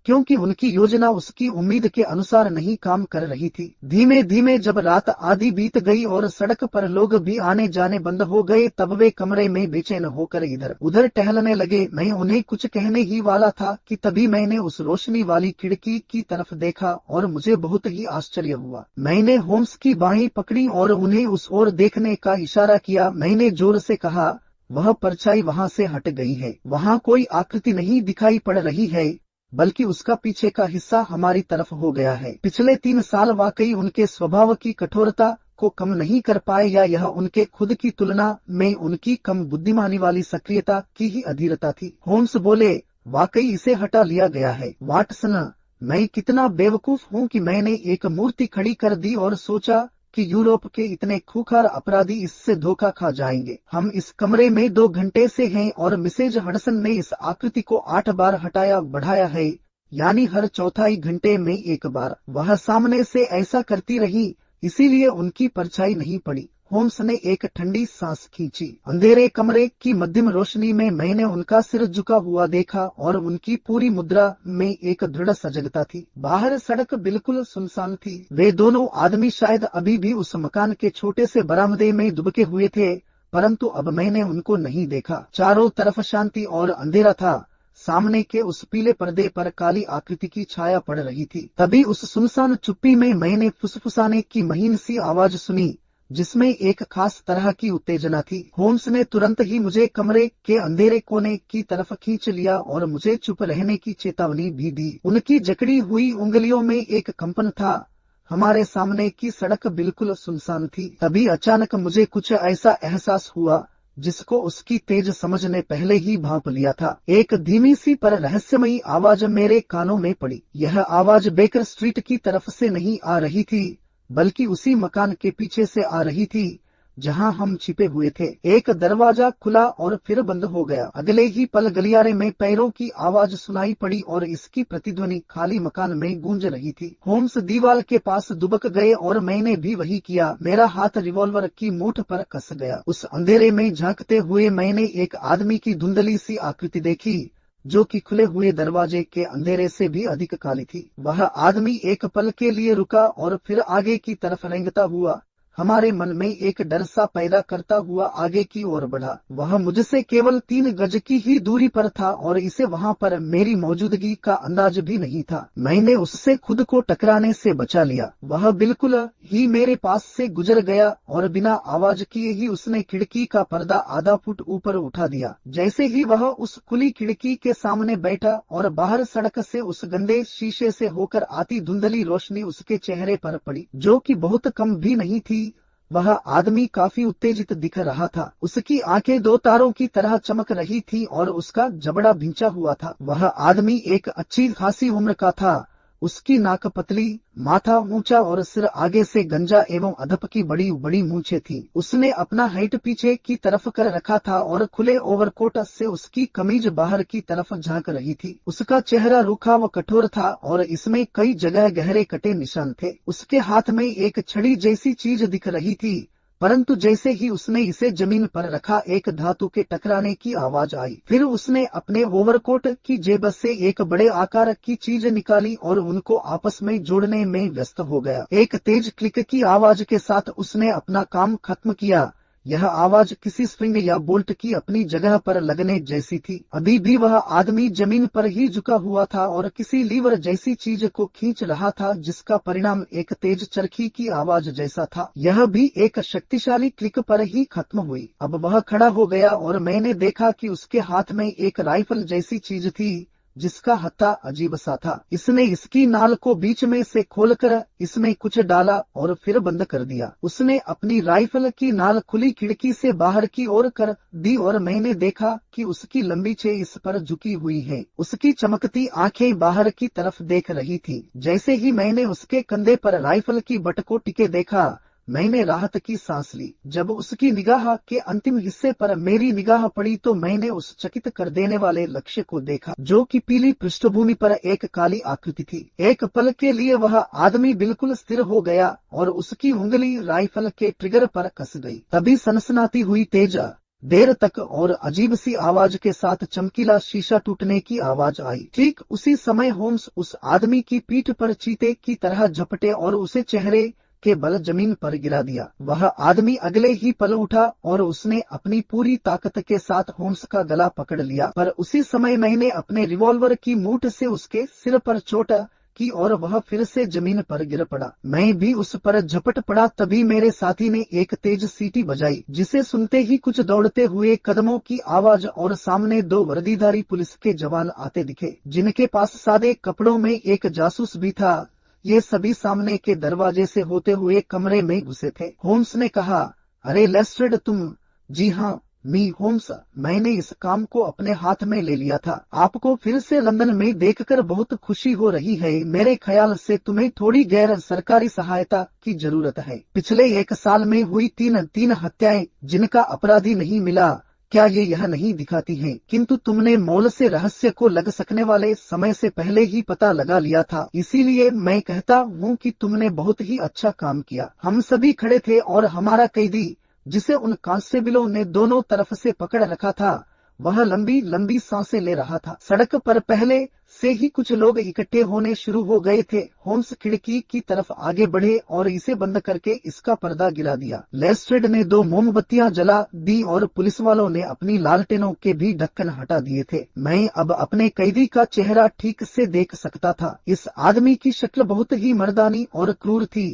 क्योंकि उनकी योजना उसकी उम्मीद के अनुसार नहीं काम कर रही थी। धीमे धीमे जब रात आधी बीत गई और सड़क पर लोग भी आने जाने बंद हो गए, तब वे कमरे में बेचैन होकर इधर उधर टहलने लगे। मैं उन्हें कुछ कहने ही वाला था कि तभी मैंने उस रोशनी वाली खिड़की की तरफ देखा और मुझे बहुत ही आश्चर्य हुआ। मैंने होम्स की बाहें पकड़ी और उन्हें उस ओर देखने का इशारा किया। मैंने जोर से कहा, वह परछाई वहां से हट गई है। वहां कोई आकृति नहीं दिखाई पड़ रही है, बल्कि उसका पीछे का हिस्सा हमारी तरफ हो गया है। पिछले 3 साल वाकई उनके स्वभाव की कठोरता को कम नहीं कर पाए, या यह उनके खुद की तुलना में उनकी कम बुद्धिमानी वाली सक्रियता की ही अधीरता थी। होम्स बोले, वाकई इसे हटा लिया गया है। वाटसन, मैं कितना बेवकूफ हूँ कि मैंने एक मूर्ति खड़ी कर दी और सोचा कि यूरोप के इतने खूंखार अपराधी इससे धोखा खा जाएंगे। हम इस कमरे में 2 घंटे से हैं और मिसेज हडसन ने इस आकृति को 8 बार हटाया बढ़ाया है, यानी हर चौथाई घंटे में 1 बार। वह सामने से ऐसा करती रही, इसीलिए उनकी परछाई नहीं पड़ी। होम्स ने एक ठंडी सांस खींची। अंधेरे कमरे की मध्यम रोशनी में मैंने उनका सिर झुका हुआ देखा और उनकी पूरी मुद्रा में एक दृढ़ सजगता थी। बाहर सड़क बिल्कुल सुनसान थी। वे दोनों आदमी शायद अभी भी उस मकान के छोटे से बरामदे में दुबके हुए थे, परंतु अब मैंने उनको नहीं देखा। चारों तरफ शांति और अंधेरा था। सामने के उस पीले पर्दे पर काली आकृति की छाया पड़ रही थी। तभी उस सुनसान चुप्पी में मैंने फुसफुसाने की महीन सी आवाज सुनी, जिसमें एक खास तरह की उत्तेजना थी। होम्स ने तुरंत ही मुझे कमरे के अंधेरे कोने की तरफ खींच लिया और मुझे चुप रहने की चेतावनी भी दी। उनकी जकड़ी हुई उंगलियों में एक कंपन था। हमारे सामने की सड़क बिल्कुल सुनसान थी। तभी अचानक मुझे कुछ ऐसा एहसास हुआ जिसको उसकी तेज समझ ने पहले ही भांप लिया था। एक धीमी सी पर रहस्यमयी आवाज मेरे कानों में पड़ी। यह आवाज बेकर स्ट्रीट की तरफ से नहीं आ रही थी, बल्कि उसी मकान के पीछे से आ रही थी जहां हम छिपे हुए थे। एक दरवाजा खुला और फिर बंद हो गया। अगले ही पल गलियारे में पैरों की आवाज सुनाई पड़ी और इसकी प्रतिध्वनि खाली मकान में गूंज रही थी। होम्स दीवार के पास दुबक गए और मैंने भी वही किया। मेरा हाथ रिवॉल्वर की मूठ पर कस गया। उस अंधेरे में झांकते हुए मैंने एक आदमी की धुंधली सी आकृति देखी जो कि खुले हुए दरवाजे के अंधेरे से भी अधिक काली थी। वह आदमी एक पल के लिए रुका और फिर आगे की तरफ रेंगता हुआ हमारे मन में एक डर सा पैदा करता हुआ आगे की ओर बढ़ा। वह मुझसे केवल 3 गज की ही दूरी पर था और इसे वहां पर मेरी मौजूदगी का अंदाज भी नहीं था। मैंने उससे खुद को टकराने से बचा लिया। वह बिल्कुल ही मेरे पास से गुजर गया और बिना आवाज किए ही उसने खिड़की का पर्दा आधा फुट ऊपर उठा दिया। जैसे ही वह उस खुली खिड़की के सामने बैठा और बाहर सड़क से उस गंदे शीशे से होकर आती धुंधली रोशनी उसके चेहरे पर पड़ी, जो कि बहुत कम भी नहीं थी, वह आदमी काफी उत्तेजित दिख रहा था। उसकी आंखें दो तारों की तरह चमक रही थी और उसका जबड़ा भिंचा हुआ था। वह आदमी एक अच्छी खासी उम्र का था। उसकी नाक पतली, माथा ऊंचा और सिर आगे से गंजा एवं अधप की बड़ी बड़ी मूंछें थी। उसने अपना हेड पीछे की तरफ कर रखा था और खुले ओवरकोट से उसकी कमीज बाहर की तरफ झांक रही थी। उसका चेहरा रूखा व कठोर था और इसमें कई जगह गहरे कटे निशान थे। उसके हाथ में एक छड़ी जैसी चीज दिख रही थी, परंतु जैसे ही उसने इसे जमीन पर रखा एक धातु के टकराने की आवाज आई। फिर उसने अपने ओवरकोट की जेब से एक बड़े आकार की चीज निकाली और उनको आपस में जोड़ने में व्यस्त हो गया। एक तेज क्लिक की आवाज के साथ उसने अपना काम खत्म किया। यह आवाज किसी स्प्रिंग या बोल्ट की अपनी जगह पर लगने जैसी थी। अभी भी वह आदमी जमीन पर ही झुका हुआ था और किसी लीवर जैसी चीज को खींच रहा था, जिसका परिणाम एक तेज चरखी की आवाज जैसा था। यह भी एक शक्तिशाली क्लिक पर ही खत्म हुई। अब वह खड़ा हो गया और मैंने देखा कि उसके हाथ में एक राइफल जैसी चीज थी, जिसका हत्था अजीब सा था। इसने इसकी नाल को बीच में से खोलकर इसमें कुछ डाला और फिर बंद कर दिया। उसने अपनी राइफल की नाल खुली खिड़की से बाहर की ओर कर दी और मैंने देखा कि उसकी लंबी छें इस पर झुकी हुई है। उसकी चमकती आंखें बाहर की तरफ देख रही थी। जैसे ही मैंने उसके कंधे पर राइफल की बट को टिके देखा, मैंने राहत की सांस ली। जब उसकी निगाह के अंतिम हिस्से पर मेरी निगाह पड़ी तो मैंने उस चकित कर देने वाले लक्ष्य को देखा, जो कि पीली पृष्ठभूमि पर एक काली आकृति थी। एक पल के लिए वह आदमी बिल्कुल स्थिर हो गया और उसकी उंगली राइफल के ट्रिगर पर कस गई। तभी सनसनाती हुई तेज देर तक और अजीब सी आवाज के साथ चमकीला शीशा टूटने की आवाज आई। ठीक उसी समय होम्स उस आदमी की पीठ पर चीते की तरह झपटे और उसे चेहरे के बल जमीन पर गिरा दिया। वह आदमी अगले ही पल उठा और उसने अपनी पूरी ताकत के साथ होम्स का गला पकड़ लिया, पर उसी समय मैंने अपने रिवॉल्वर की मूठ से उसके सिर पर चोट की और वह फिर से जमीन पर गिर पड़ा। मैं भी उस पर झपट पड़ा। तभी मेरे साथी ने एक तेज सीटी बजाई, जिसे सुनते ही कुछ दौड़ते हुए कदमों की आवाज और सामने दो वर्दीधारी पुलिस के जवान आते दिखे, जिनके पास सादे कपड़ों में एक जासूस भी था। ये सभी सामने के दरवाजे से होते हुए कमरे में घुसे थे। होम्स ने कहा, अरे लेस्ट्रेड तुम? जी हाँ मी होम्स, मैंने इस काम को अपने हाथ में ले लिया था। आपको फिर से लंदन में देखकर बहुत खुशी हो रही है। मेरे ख्याल से तुम्हें थोड़ी गैर सरकारी सहायता की जरूरत है। पिछले 1 साल में हुई तीन हत्याएं जिनका अपराधी नहीं मिला, क्या ये यह नहीं दिखाती हैं? किंतु तुमने मॉल से रहस्य को लग सकने वाले समय से पहले ही पता लगा लिया था। इसीलिए मैं कहता हूँ कि तुमने बहुत ही अच्छा काम किया। हम सभी खड़े थे और हमारा कैदी, जिसे उन कांस्टेबलों ने दोनों तरफ से पकड़ रखा था, वह लंबी लंबी सांसें ले रहा था। सड़क पर पहले से ही कुछ लोग इकट्ठे होने शुरू हो गए थे। होम्स खिड़की की तरफ आगे बढ़े और इसे बंद करके इसका पर्दा गिरा दिया। लेस्ट्रेड ने 2 मोमबत्तियां जला दी और पुलिस वालों ने अपनी लालटेनों के भी ढक्कन हटा दिए थे। मैं अब अपने कैदी का चेहरा ठीक से देख सकता था। इस आदमी की शक्ल बहुत ही मर्दानी और क्रूर थी।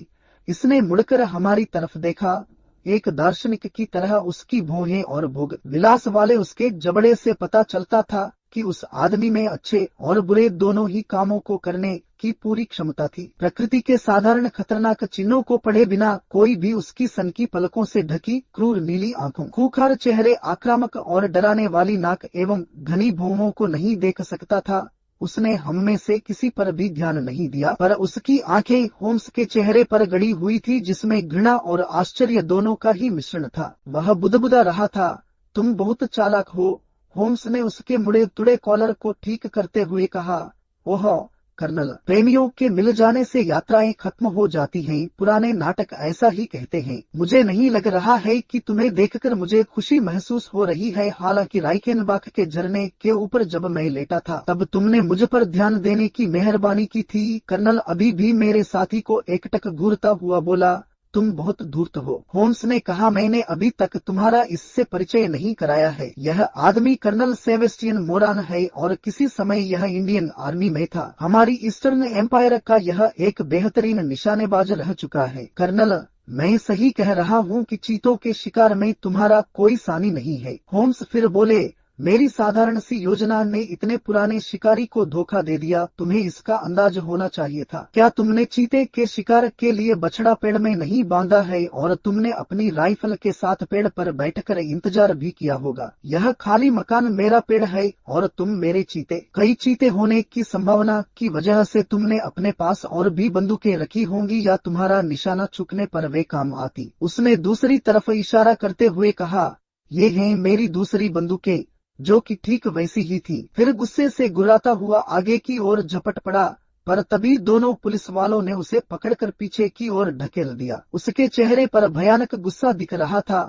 इसने मुड़कर हमारी तरफ देखा। एक दार्शनिक की तरह उसकी भौहें और भोग विलास वाले उसके जबड़े से पता चलता था कि उस आदमी में अच्छे और बुरे दोनों ही कामों को करने की पूरी क्षमता थी। प्रकृति के साधारण खतरनाक चिन्हों को पढ़े बिना कोई भी उसकी सनकी पलकों से ढकी क्रूर नीली आंखों, खूंखार चेहरे, आक्रामक और डराने वाली नाक एवं घनी भौहों को नहीं देख सकता था। उसने हम में से किसी पर भी ध्यान नहीं दिया, पर उसकी आंखें होम्स के चेहरे पर गड़ी हुई थी, जिसमें घृणा और आश्चर्य दोनों का ही मिश्रण था। वह बुदबुदा रहा था, तुम बहुत चालाक हो। होम्स ने उसके मुड़े तुड़े कॉलर को ठीक करते हुए कहा, ओह कर्नल, प्रेमियों के मिल जाने से यात्राएं खत्म हो जाती हैं। पुराने नाटक ऐसा ही कहते हैं। मुझे नहीं लग रहा है कि तुम्हें देखकर मुझे खुशी महसूस हो रही है। हालांकि राइकेनबाख के झरने के ऊपर जब मैं लेटा था, तब तुमने मुझ पर ध्यान देने की मेहरबानी की थी। कर्नल अभी भी मेरे साथी को एकटक घूरता हुआ बोला, तुम बहुत धूर्त हो। होम्स ने कहा, मैंने अभी तक तुम्हारा इससे परिचय नहीं कराया है। यह आदमी कर्नल सेबेस्टियन मोरान है और किसी समय यह इंडियन आर्मी में था। हमारी ईस्टर्न एम्पायर का यह एक बेहतरीन निशानेबाज रह चुका है। कर्नल, मैं सही कह रहा हूँ कि चीतों के शिकार में तुम्हारा कोई सानी नहीं है। होम्स फिर बोले, मेरी साधारण सी योजना ने इतने पुराने शिकारी को धोखा दे दिया। तुम्हें इसका अंदाज होना चाहिए था। क्या तुमने चीते के शिकार के लिए बछड़ा पेड़ में नहीं बांधा है और तुमने अपनी राइफल के साथ पेड़ पर बैठकर इंतजार भी किया होगा। यह खाली मकान मेरा पेड़ है और तुम मेरे चीते। कई चीते होने की संभावना की वजह से तुमने अपने पास और भी बंदूकें रखी होंगी या तुम्हारा निशाना चुकने पर वे काम आती। उसने दूसरी तरफ इशारा करते हुए कहा, ये हैं मेरी दूसरी बंदूकें, जो कि ठीक वैसी ही थी। फिर गुस्से से गुर्राता हुआ आगे की ओर झपट पड़ा, पर तभी दोनों पुलिस वालों ने उसे पकड़कर पीछे की ओर ढकेल दिया। उसके चेहरे पर भयानक गुस्सा दिख रहा था।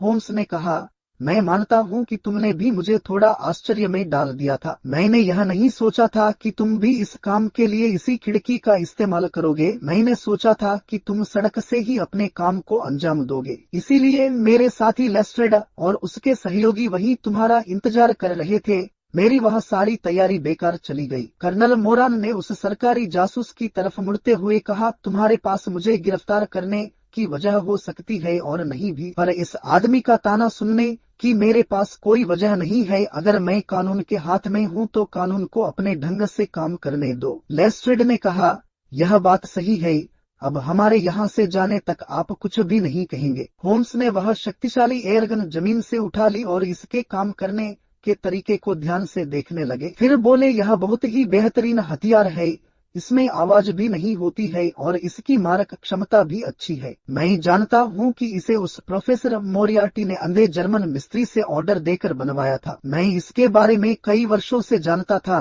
होम्स ने कहा, मैं मानता हूं कि तुमने भी मुझे थोड़ा आश्चर्य में डाल दिया था। मैंने यह नहीं सोचा था कि तुम भी इस काम के लिए इसी खिड़की का इस्तेमाल करोगे। मैंने सोचा था कि तुम सड़क से ही अपने काम को अंजाम दोगे। इसीलिए मेरे साथी लेस्ट्रेड और उसके सहयोगी वही तुम्हारा इंतजार कर रहे थे। मेरी वह सारी तैयारी बेकार चली गई। कर्नल मोरान ने उस सरकारी जासूस की तरफ मुड़ते हुए कहा, तुम्हारे पास मुझे गिरफ्तार करने की वजह हो सकती है और नहीं भी, पर इस आदमी का ताना सुनने कि मेरे पास कोई वजह नहीं है। अगर मैं कानून के हाथ में हूं तो कानून को अपने ढंग से काम करने दो। लेस्ट्रेड ने कहा, यह बात सही है। अब हमारे यहाँ से जाने तक आप कुछ भी नहीं कहेंगे। होम्स ने वह शक्तिशाली एयरगन जमीन से उठा ली और इसके काम करने के तरीके को ध्यान से देखने लगे। फिर बोले, यह बहुत ही बेहतरीन हथियार है। इसमें आवाज भी नहीं होती है और इसकी मारक क्षमता भी अच्छी है। मैं जानता हूं कि इसे उस प्रोफेसर मोरियार्टी ने अंधे जर्मन मिस्त्री से ऑर्डर देकर बनवाया था। मैं इसके बारे में कई वर्षों से जानता था,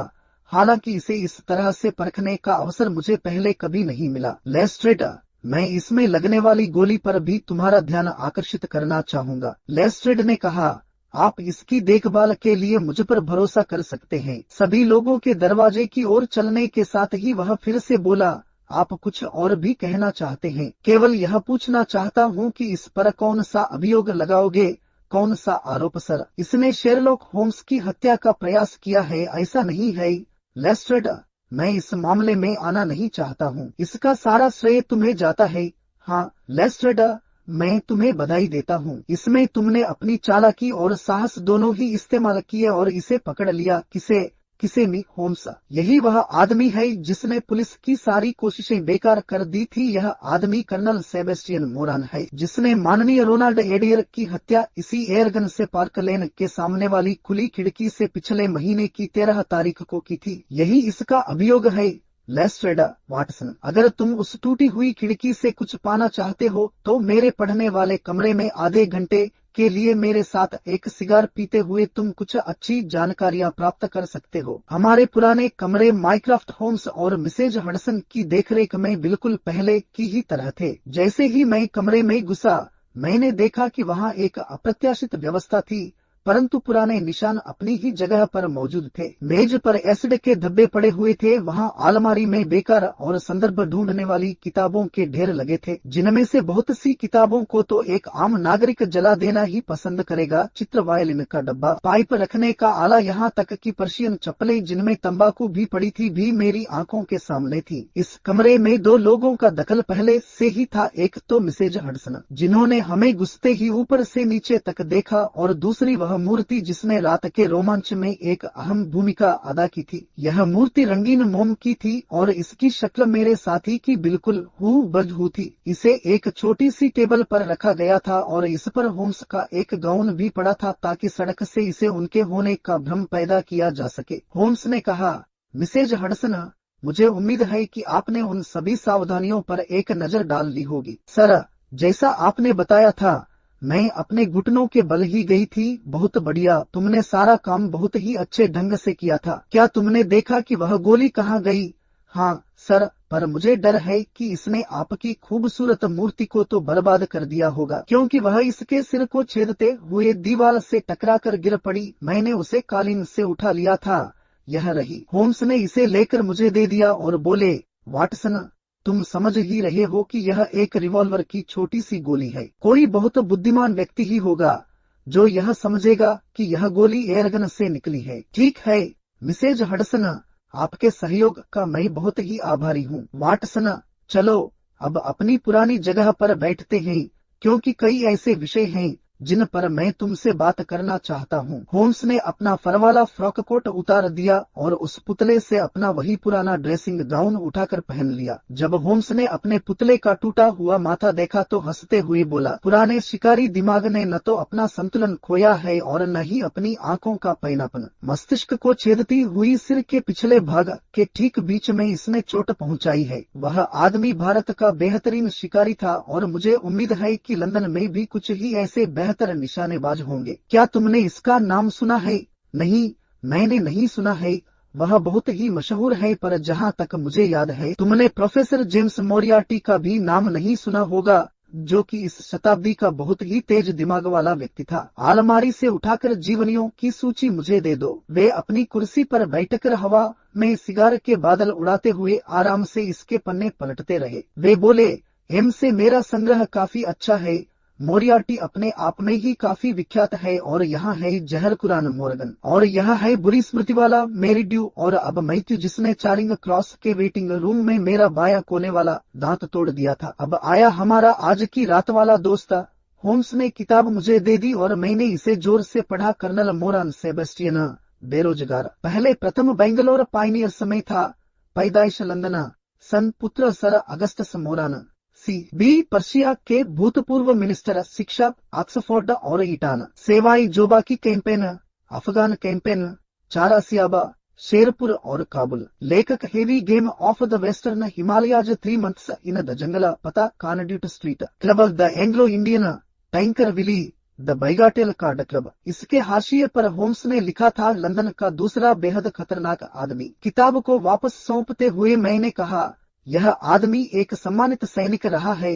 हालांकि इसे इस तरह से परखने का अवसर मुझे पहले कभी नहीं मिला। लेस्ट्रेड, मैं इसमें लगने वाली गोली पर भी तुम्हारा ध्यान आकर्षित करना चाहूंगा। लेस्ट्रेड ने कहा, आप इसकी देखभाल के लिए मुझ पर भरोसा कर सकते हैं। सभी लोगों के दरवाजे की ओर चलने के साथ ही वह फिर से बोला, आप कुछ और भी कहना चाहते हैं? केवल यह पूछना चाहता हूं कि इस पर कौन सा अभियोग लगाओगे, कौन सा आरोप? सर, इसने शेरलॉक होम्स की हत्या का प्रयास किया है, ऐसा नहीं है? लेस्ट्रेड, मैं इस मामले में आना नहीं चाहता हूं। इसका सारा श्रेय तुम्हें जाता है। हाँ लेस्ट्रेड, मैं तुम्हें बधाई देता हूँ। इसमें तुमने अपनी चालाकी और साहस दोनों ही इस्तेमाल किए और इसे पकड़ लिया। किसे मी होम्स, यही वह आदमी है जिसने पुलिस की सारी कोशिशें बेकार कर दी थी। यह आदमी कर्नल सेबेस्टियन मोरान है, जिसने माननीय रोनाल्ड एडियर की हत्या इसी एयरगन से पार्क लेन के सामने वाली खुली खिड़की से पिछले महीने की 13 तारीख को की थी। यही इसका अभियोग है। लेस्ट्रेड वाटसन, अगर तुम उस टूटी हुई खिड़की से कुछ पाना चाहते हो तो मेरे पढ़ने वाले कमरे में आधे घंटे के लिए मेरे साथ एक सिगार पीते हुए तुम कुछ अच्छी जानकारियां प्राप्त कर सकते हो। हमारे पुराने कमरे माइक्राफ्ट होम्स और मिसेज हडसन की देखरेख में बिल्कुल पहले की ही तरह थे। जैसे ही मैं कमरे में घुसा, मैंने देखा कि वहाँ एक अप्रत्याशित व्यवस्था थी, परंतु पुराने निशान अपनी ही जगह पर मौजूद थे। मेज पर एसिड के धब्बे पड़े हुए थे। वहाँ अलमारी में बेकार और संदर्भ ढूंढने वाली किताबों के ढेर लगे थे, जिनमें से बहुत सी किताबों को तो एक आम नागरिक जला देना ही पसंद करेगा। चित्र वायलिन का डब्बा, पाइप रखने का आला, यहाँ तक कि पर्शियन चप्पलें जिनमें तंबाकू भी पड़ी थी भी मेरी आंखों के सामने थी। इस कमरे में दो लोगों का दखल पहले से ही था। एक तो मिसेज हडसन, जिन्होंने हमें घुसते ही ऊपर से नीचे तक देखा, और दूसरी वह मूर्ति जिसने रात के रोमांच में एक अहम भूमिका अदा की थी। यह मूर्ति रंगीन मोम की थी और इसकी शक्ल मेरे साथी की बिल्कुल हूबहू थी। इसे एक छोटी सी टेबल पर रखा गया था और इस पर होम्स का एक गाउन भी पड़ा था, ताकि सड़क से इसे उनके होने का भ्रम पैदा किया जा सके। होम्स ने कहा, मिसेज हडसन, मुझे उम्मीद है कि आपने उन सभी सावधानियों पर एक नजर डाल ली होगी। सर, जैसा आपने बताया था, मैं अपने घुटनों के बल ही गई थी। बहुत बढ़िया, तुमने सारा काम बहुत ही अच्छे ढंग से किया था। क्या तुमने देखा कि वह गोली कहाँ गई? हाँ सर, पर मुझे डर है कि इसने आपकी खूबसूरत मूर्ति को तो बर्बाद कर दिया होगा, क्योंकि वह इसके सिर को छेदते हुए दीवार से टकराकर गिर पड़ी। मैंने उसे कालीन से उठा लिया था। यह रही। होम्स ने इसे लेकर मुझे दे दिया और बोले, वाटसन, तुम समझ ही रहे हो कि यह एक रिवॉल्वर की छोटी सी गोली है। कोई बहुत बुद्धिमान व्यक्ति ही होगा जो यह समझेगा कि यह गोली एयरगन से निकली है। ठीक है मिसेज हडसन, आपके सहयोग का मैं बहुत ही आभारी हूँ। वाटसन, चलो अब अपनी पुरानी जगह पर बैठते हैं, क्योंकि कई ऐसे विषय हैं जिन पर मैं तुमसे बात करना चाहता हूँ। होम्स ने अपना फर वाला फ्रॉक कोट उतार दिया और उस पुतले से अपना वही पुराना ड्रेसिंग गाउन उठाकर पहन लिया। जब होम्स ने अपने पुतले का टूटा हुआ माथा देखा तो हंसते हुए बोला, पुराने शिकारी दिमाग ने न तो अपना संतुलन खोया है और न ही अपनी आंखों का पैनापन। मस्तिष्क को छेदती हुई सिर के पिछले भाग के ठीक बीच में इसने चोट पहुंचाई है। वह आदमी भारत का बेहतरीन शिकारी था और मुझे उम्मीद है कि लंदन में भी कुछ ही ऐसे बेहतर निशानेबाज होंगे। क्या तुमने इसका नाम सुना है? नहीं, मैंने नहीं सुना है। वह बहुत ही मशहूर है, पर जहाँ तक मुझे याद है तुमने प्रोफेसर जेम्स मोरियार्टी का भी नाम नहीं सुना होगा, जो कि इस शताब्दी का बहुत ही तेज दिमाग वाला व्यक्ति था। अलमारी से उठाकर जीवनियों की सूची मुझे दे दो। वे अपनी कुर्सी पर बैठकर हवा में सिगार के बादल उड़ाते हुए आराम से इसके पन्ने पलटते रहे। वे बोले, एम से मेरा संग्रह काफी अच्छा है। मोरियार्टी अपने आप में ही काफी विख्यात है। और यहाँ है जहर कुरान मोर्गन, और यह है बुरी स्मृति वाला मेरीड्यू, और अब मैथ्यू जिसने चारिंग क्रॉस के वेटिंग रूम में मेरा बायां कोने वाला दांत तोड़ दिया था। अब आया हमारा आज की रात वाला दोस्त। होम्स ने किताब मुझे दे दी और मैंने इसे जोर से पढ़ा। कर्नल मोरान सेबेस्टियन, बेरोजगार, पहले प्रथम बेंगलोर पाइनियर्स में था। पैदाइश लंदन, सन पुत्र sir Augustus Moran, CB. Persia के भूतपूर्व मिनिस्टर, शिक्षा ऑक्सफोर्ड और ईटान, सेवाई जोबा की कैंपेन, अफगान कैंपेन, चारासियाबा, शेरपुर और काबुल। लेखक heavy game of the western Himalayas 3 months in the jungle, पता conduit street, club the Anglo Indian, टैंकर विली, द बैगाटेल कार्ड क्लब। इसके हाशिए पर होम्स ने लिखा था, लंदन का दूसरा बेहद खतरनाक आदमी। किताब को वापस सौंपते हुए मैंने कहा, यह आदमी एक सम्मानित सैनिक रहा है।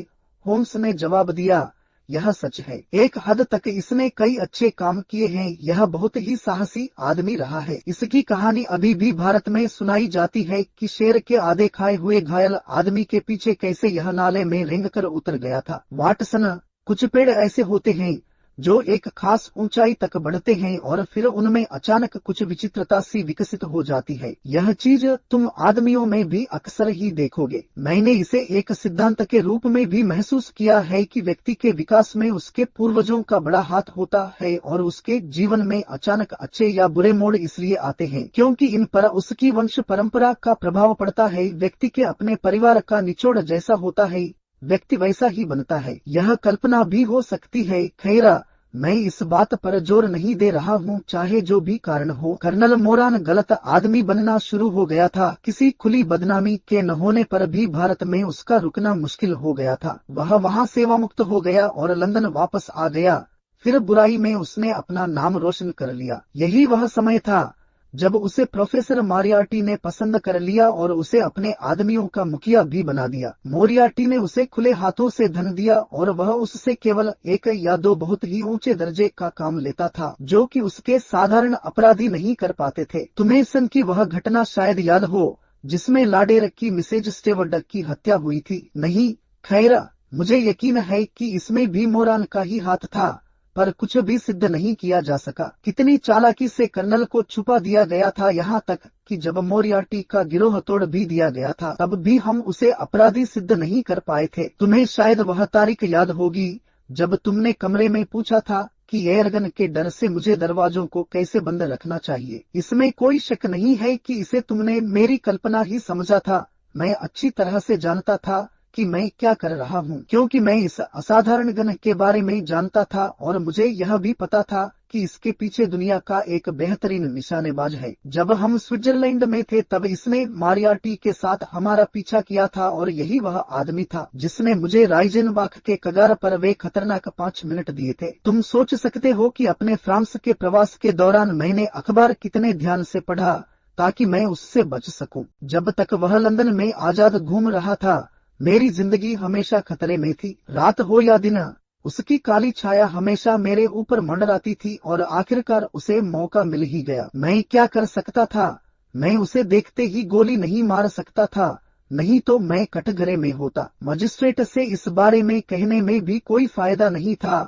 होम्स ने जवाब दिया, यह सच है। एक हद तक इसने कई अच्छे काम किए हैं। यह बहुत ही साहसी आदमी रहा है। इसकी कहानी अभी भी भारत में सुनाई जाती है कि शेर के आधे खाए हुए घायल आदमी के पीछे कैसे यह नाले में रेंगकर उतर गया था। वाटसन, कुछ पेड़ ऐसे होते हैं जो एक खास ऊंचाई तक बढ़ते हैं और फिर उनमें अचानक कुछ विचित्रता सी विकसित हो जाती है। यह चीज तुम आदमियों में भी अक्सर ही देखोगे। मैंने इसे एक सिद्धांत के रूप में भी महसूस किया है कि व्यक्ति के विकास में उसके पूर्वजों का बड़ा हाथ होता है और उसके जीवन में अचानक अच्छे या बुरे मोड़ इसलिए आते हैं क्योंकि इन पर उसकी वंश परंपरा का प्रभाव पड़ता है। व्यक्ति के अपने परिवार का निचोड़ जैसा होता है, व्यक्ति वैसा ही बनता है। यह कल्पना भी हो सकती है। खैरा, मैं इस बात पर जोर नहीं दे रहा हूँ, चाहे जो भी कारण हो। कर्नल मोरान गलत आदमी बनना शुरू हो गया था। किसी खुली बदनामी के न होने पर भी भारत में उसका रुकना मुश्किल हो गया था। वह वहाँ सेवा मुक्त हो गया और लंदन वापस आ गया। फिर बुराई में उसने अपना नाम रोशन कर लिया। यही वह समय था जब उसे प्रोफेसर मोरियार्टी ने पसंद कर लिया और उसे अपने आदमियों का मुखिया भी बना दिया। मोरियार्टी ने उसे खुले हाथों से धन दिया और वह उससे केवल 1 या 2 बहुत ही ऊंचे दर्जे का काम लेता था, जो कि उसके साधारण अपराधी नहीं कर पाते थे। तुम्हें सन की वह घटना शायद याद हो जिसमें लाडेर की मिसेज स्टेवर्ड की हत्या हुई थी। नहीं, खैर, मुझे यकीन है कि इसमें भी मोरान का ही हाथ था, पर कुछ भी सिद्ध नहीं किया जा सका। कितनी चालाकी से कर्नल को छुपा दिया गया था, यहाँ तक कि जब मोरियार्टी का गिरोह तोड़ भी दिया गया था तब भी हम उसे अपराधी सिद्ध नहीं कर पाए थे। तुम्हें शायद वह तारीख याद होगी जब तुमने कमरे में पूछा था कि एयरगन के डर से मुझे दरवाजों को कैसे बंद रखना चाहिए। इसमें कोई शक नहीं है कि इसे तुमने मेरी कल्पना ही समझा था। मैं अच्छी तरह से जानता था कि मैं क्या कर रहा हूँ, क्योंकि मैं इस असाधारण गन के बारे में जानता था और मुझे यह भी पता था कि इसके पीछे दुनिया का एक बेहतरीन निशानेबाज है। जब हम स्विट्जरलैंड में थे तब इसने मोरियार्टी के साथ हमारा पीछा किया था और यही वह आदमी था जिसने मुझे राइजेनबाख के कगार पर वे खतरनाक 5 मिनट दिए थे। तुम सोच सकते हो कि अपने फ्रांस के प्रवास के दौरान मैंने अखबार कितने ध्यान से पढ़ा ताकि मैं उससे बच सकूं। जब तक वह लंदन में आजाद घूम रहा था मेरी जिंदगी हमेशा खतरे में थी। रात हो या दिन, उसकी काली छाया हमेशा मेरे ऊपर मंडराती थी और आखिरकार उसे मौका मिल ही गया। मैं क्या कर सकता था? मैं उसे देखते ही गोली नहीं मार सकता था, नहीं तो मैं कटघरे में होता। मजिस्ट्रेट से इस बारे में कहने में भी कोई फायदा नहीं था।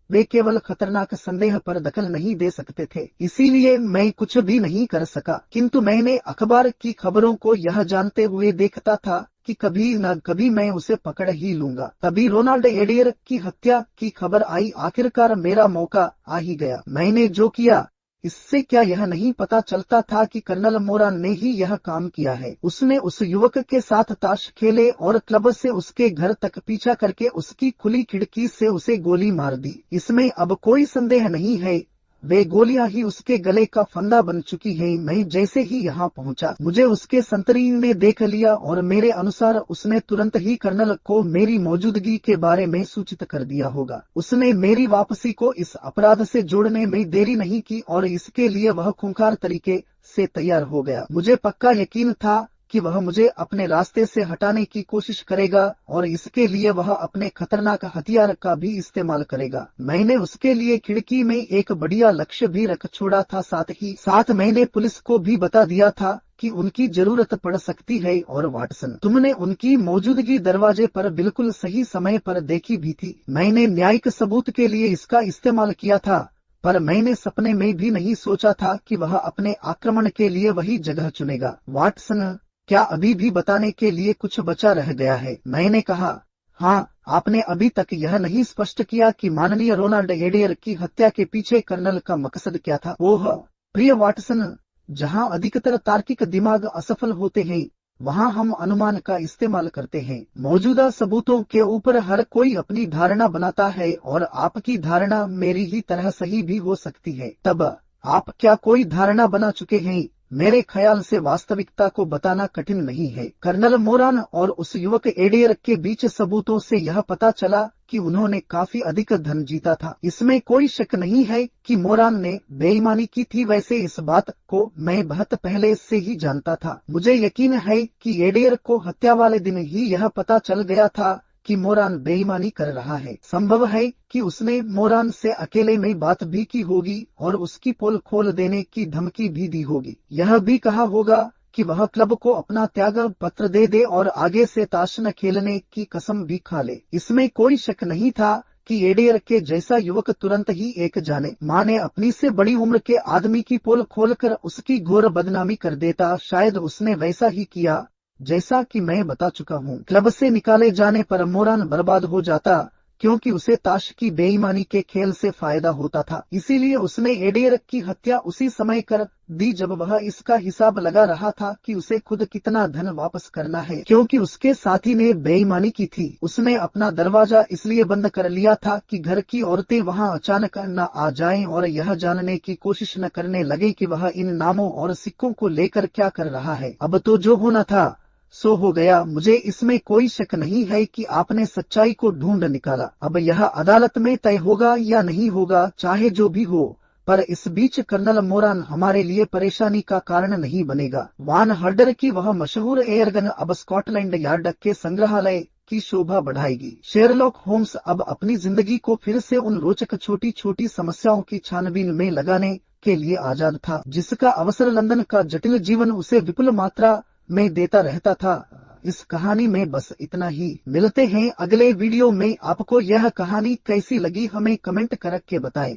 वे केवल खतरनाक संदेह पर दखल नहीं दे सकते थे, इसीलिए मैं कुछ भी नहीं कर सका। किंतु मैंने अखबार की खबरों को यह जानते हुए देखता था कि कभी न कभी मैं उसे पकड़ ही लूंगा। तभी रोनाल्ड एडेयर की हत्या की खबर आई। आखिरकार मेरा मौका आ ही गया। मैंने जो किया, इससे क्या यह नहीं पता चलता था कि कर्नल मोरान ने ही यह काम किया है। उसने उस युवक के साथ ताश खेले और क्लब से उसके घर तक पीछा करके उसकी खुली खिड़की से उसे गोली मार दी। इसमें अब कोई संदेह नहीं है, वे गोलियां ही उसके गले का फंदा बन चुकी हैं। मैं जैसे ही यहाँ पहुंचा, मुझे उसके संतरी ने देख लिया और मेरे अनुसार उसने तुरंत ही कर्नल को मेरी मौजूदगी के बारे में सूचित कर दिया होगा। उसने मेरी वापसी को इस अपराध से जोड़ने में देरी नहीं की और इसके लिए वह खूंखार तरीके से तैयार हो गया। मुझे पक्का यकीन था कि वह मुझे अपने रास्ते से हटाने की कोशिश करेगा और इसके लिए वह अपने खतरनाक हथियार का भी इस्तेमाल करेगा। मैंने उसके लिए खिड़की में एक बढ़िया लक्ष्य भी रख छोड़ा था। साथ ही साथ मैंने पुलिस को भी बता दिया था कि उनकी जरूरत पड़ सकती है। और वाटसन, तुमने उनकी मौजूदगी दरवाजे पर बिल्कुल सही समय पर देखी भी थी। मैंने न्यायिक सबूत के लिए इसका इस्तेमाल किया था, पर मैंने सपने में भी नहीं सोचा था कि वह अपने आक्रमण के लिए वही जगह चुनेगा। वाटसन, क्या अभी भी बताने के लिए कुछ बचा रह गया है? मैंने कहा, हाँ, आपने अभी तक यह नहीं स्पष्ट किया कि माननीय रोनाल्ड एडेयर की हत्या के पीछे कर्नल का मकसद क्या था। ओह प्रिय वाटसन, जहाँ अधिकतर तार्किक दिमाग असफल होते हैं, वहाँ हम अनुमान का इस्तेमाल करते हैं। मौजूदा सबूतों के ऊपर हर कोई अपनी धारणा बनाता है और आपकी धारणा मेरी ही तरह सही भी हो सकती है। तब आप क्या कोई धारणा बना चुके हैं? मेरे ख्याल से वास्तविकता को बताना कठिन नहीं है। कर्नल मोरान और उस युवक एडेयर के बीच सबूतों से यह पता चला कि उन्होंने काफी अधिक धन जीता था। इसमें कोई शक नहीं है कि मोरान ने बेईमानी की थी। वैसे इस बात को मैं बहुत पहले से ही जानता था। मुझे यकीन है कि एडेयर को हत्या वाले दिन ही यह पता चल गया था कि मोरान बेईमानी कर रहा है। संभव है कि उसने मोरान से अकेले में बात भी की होगी और उसकी पोल खोल देने की धमकी भी दी होगी। यह भी कहा होगा कि वह क्लब को अपना त्याग पत्र दे दे और आगे से ताश न खेलने की कसम भी खा ले। इसमें कोई शक नहीं था कि एडेयर के जैसा युवक तुरंत ही एक जाने माने अपनी से बड़ी उम्र के आदमी की पोल खोलकर उसकी घोर बदनामी कर देता। शायद उसने वैसा ही किया जैसा कि मैं बता चुका हूँ। क्लब से निकाले जाने पर मोरान बर्बाद हो जाता, क्योंकि उसे ताश की बेईमानी के खेल से फायदा होता था। इसीलिए उसने एडेयर की हत्या उसी समय कर दी जब वह इसका हिसाब लगा रहा था कि उसे खुद कितना धन वापस करना है, क्योंकि उसके साथी ने बेईमानी की थी। उसने अपना दरवाजा इसलिए बंद कर लिया था कि घर की औरतें वहां अचानक न आ जाएं और यह जानने की कोशिश न करने लगे कि वह इन नामों और सिक्कों को लेकर क्या कर रहा है। अब तो जो होना था सो हो गया। मुझे इसमें कोई शक नहीं है कि आपने सच्चाई को ढूंढ निकाला। अब यह अदालत में तय होगा या नहीं होगा, चाहे जो भी हो, पर इस बीच कर्नल मोरान हमारे लिए परेशानी का कारण नहीं बनेगा। वान हर्डर की वह मशहूर एयरगन अब स्कॉटलैंड यार्ड के संग्रहालय की शोभा बढ़ाएगी। शेरलॉक होम्स अब अपनी जिंदगी को फिर से उन रोचक छोटी छोटी समस्याओं की छानबीन में लगाने के लिए आजाद था, जिसका अवसर लंदन का जटिल जीवन उसे विपुल मात्रा में देता रहता था। इस कहानी में बस इतना ही। मिलते हैं अगले वीडियो में। आपको यह कहानी कैसी लगी हमें कमेंट करके बताएं।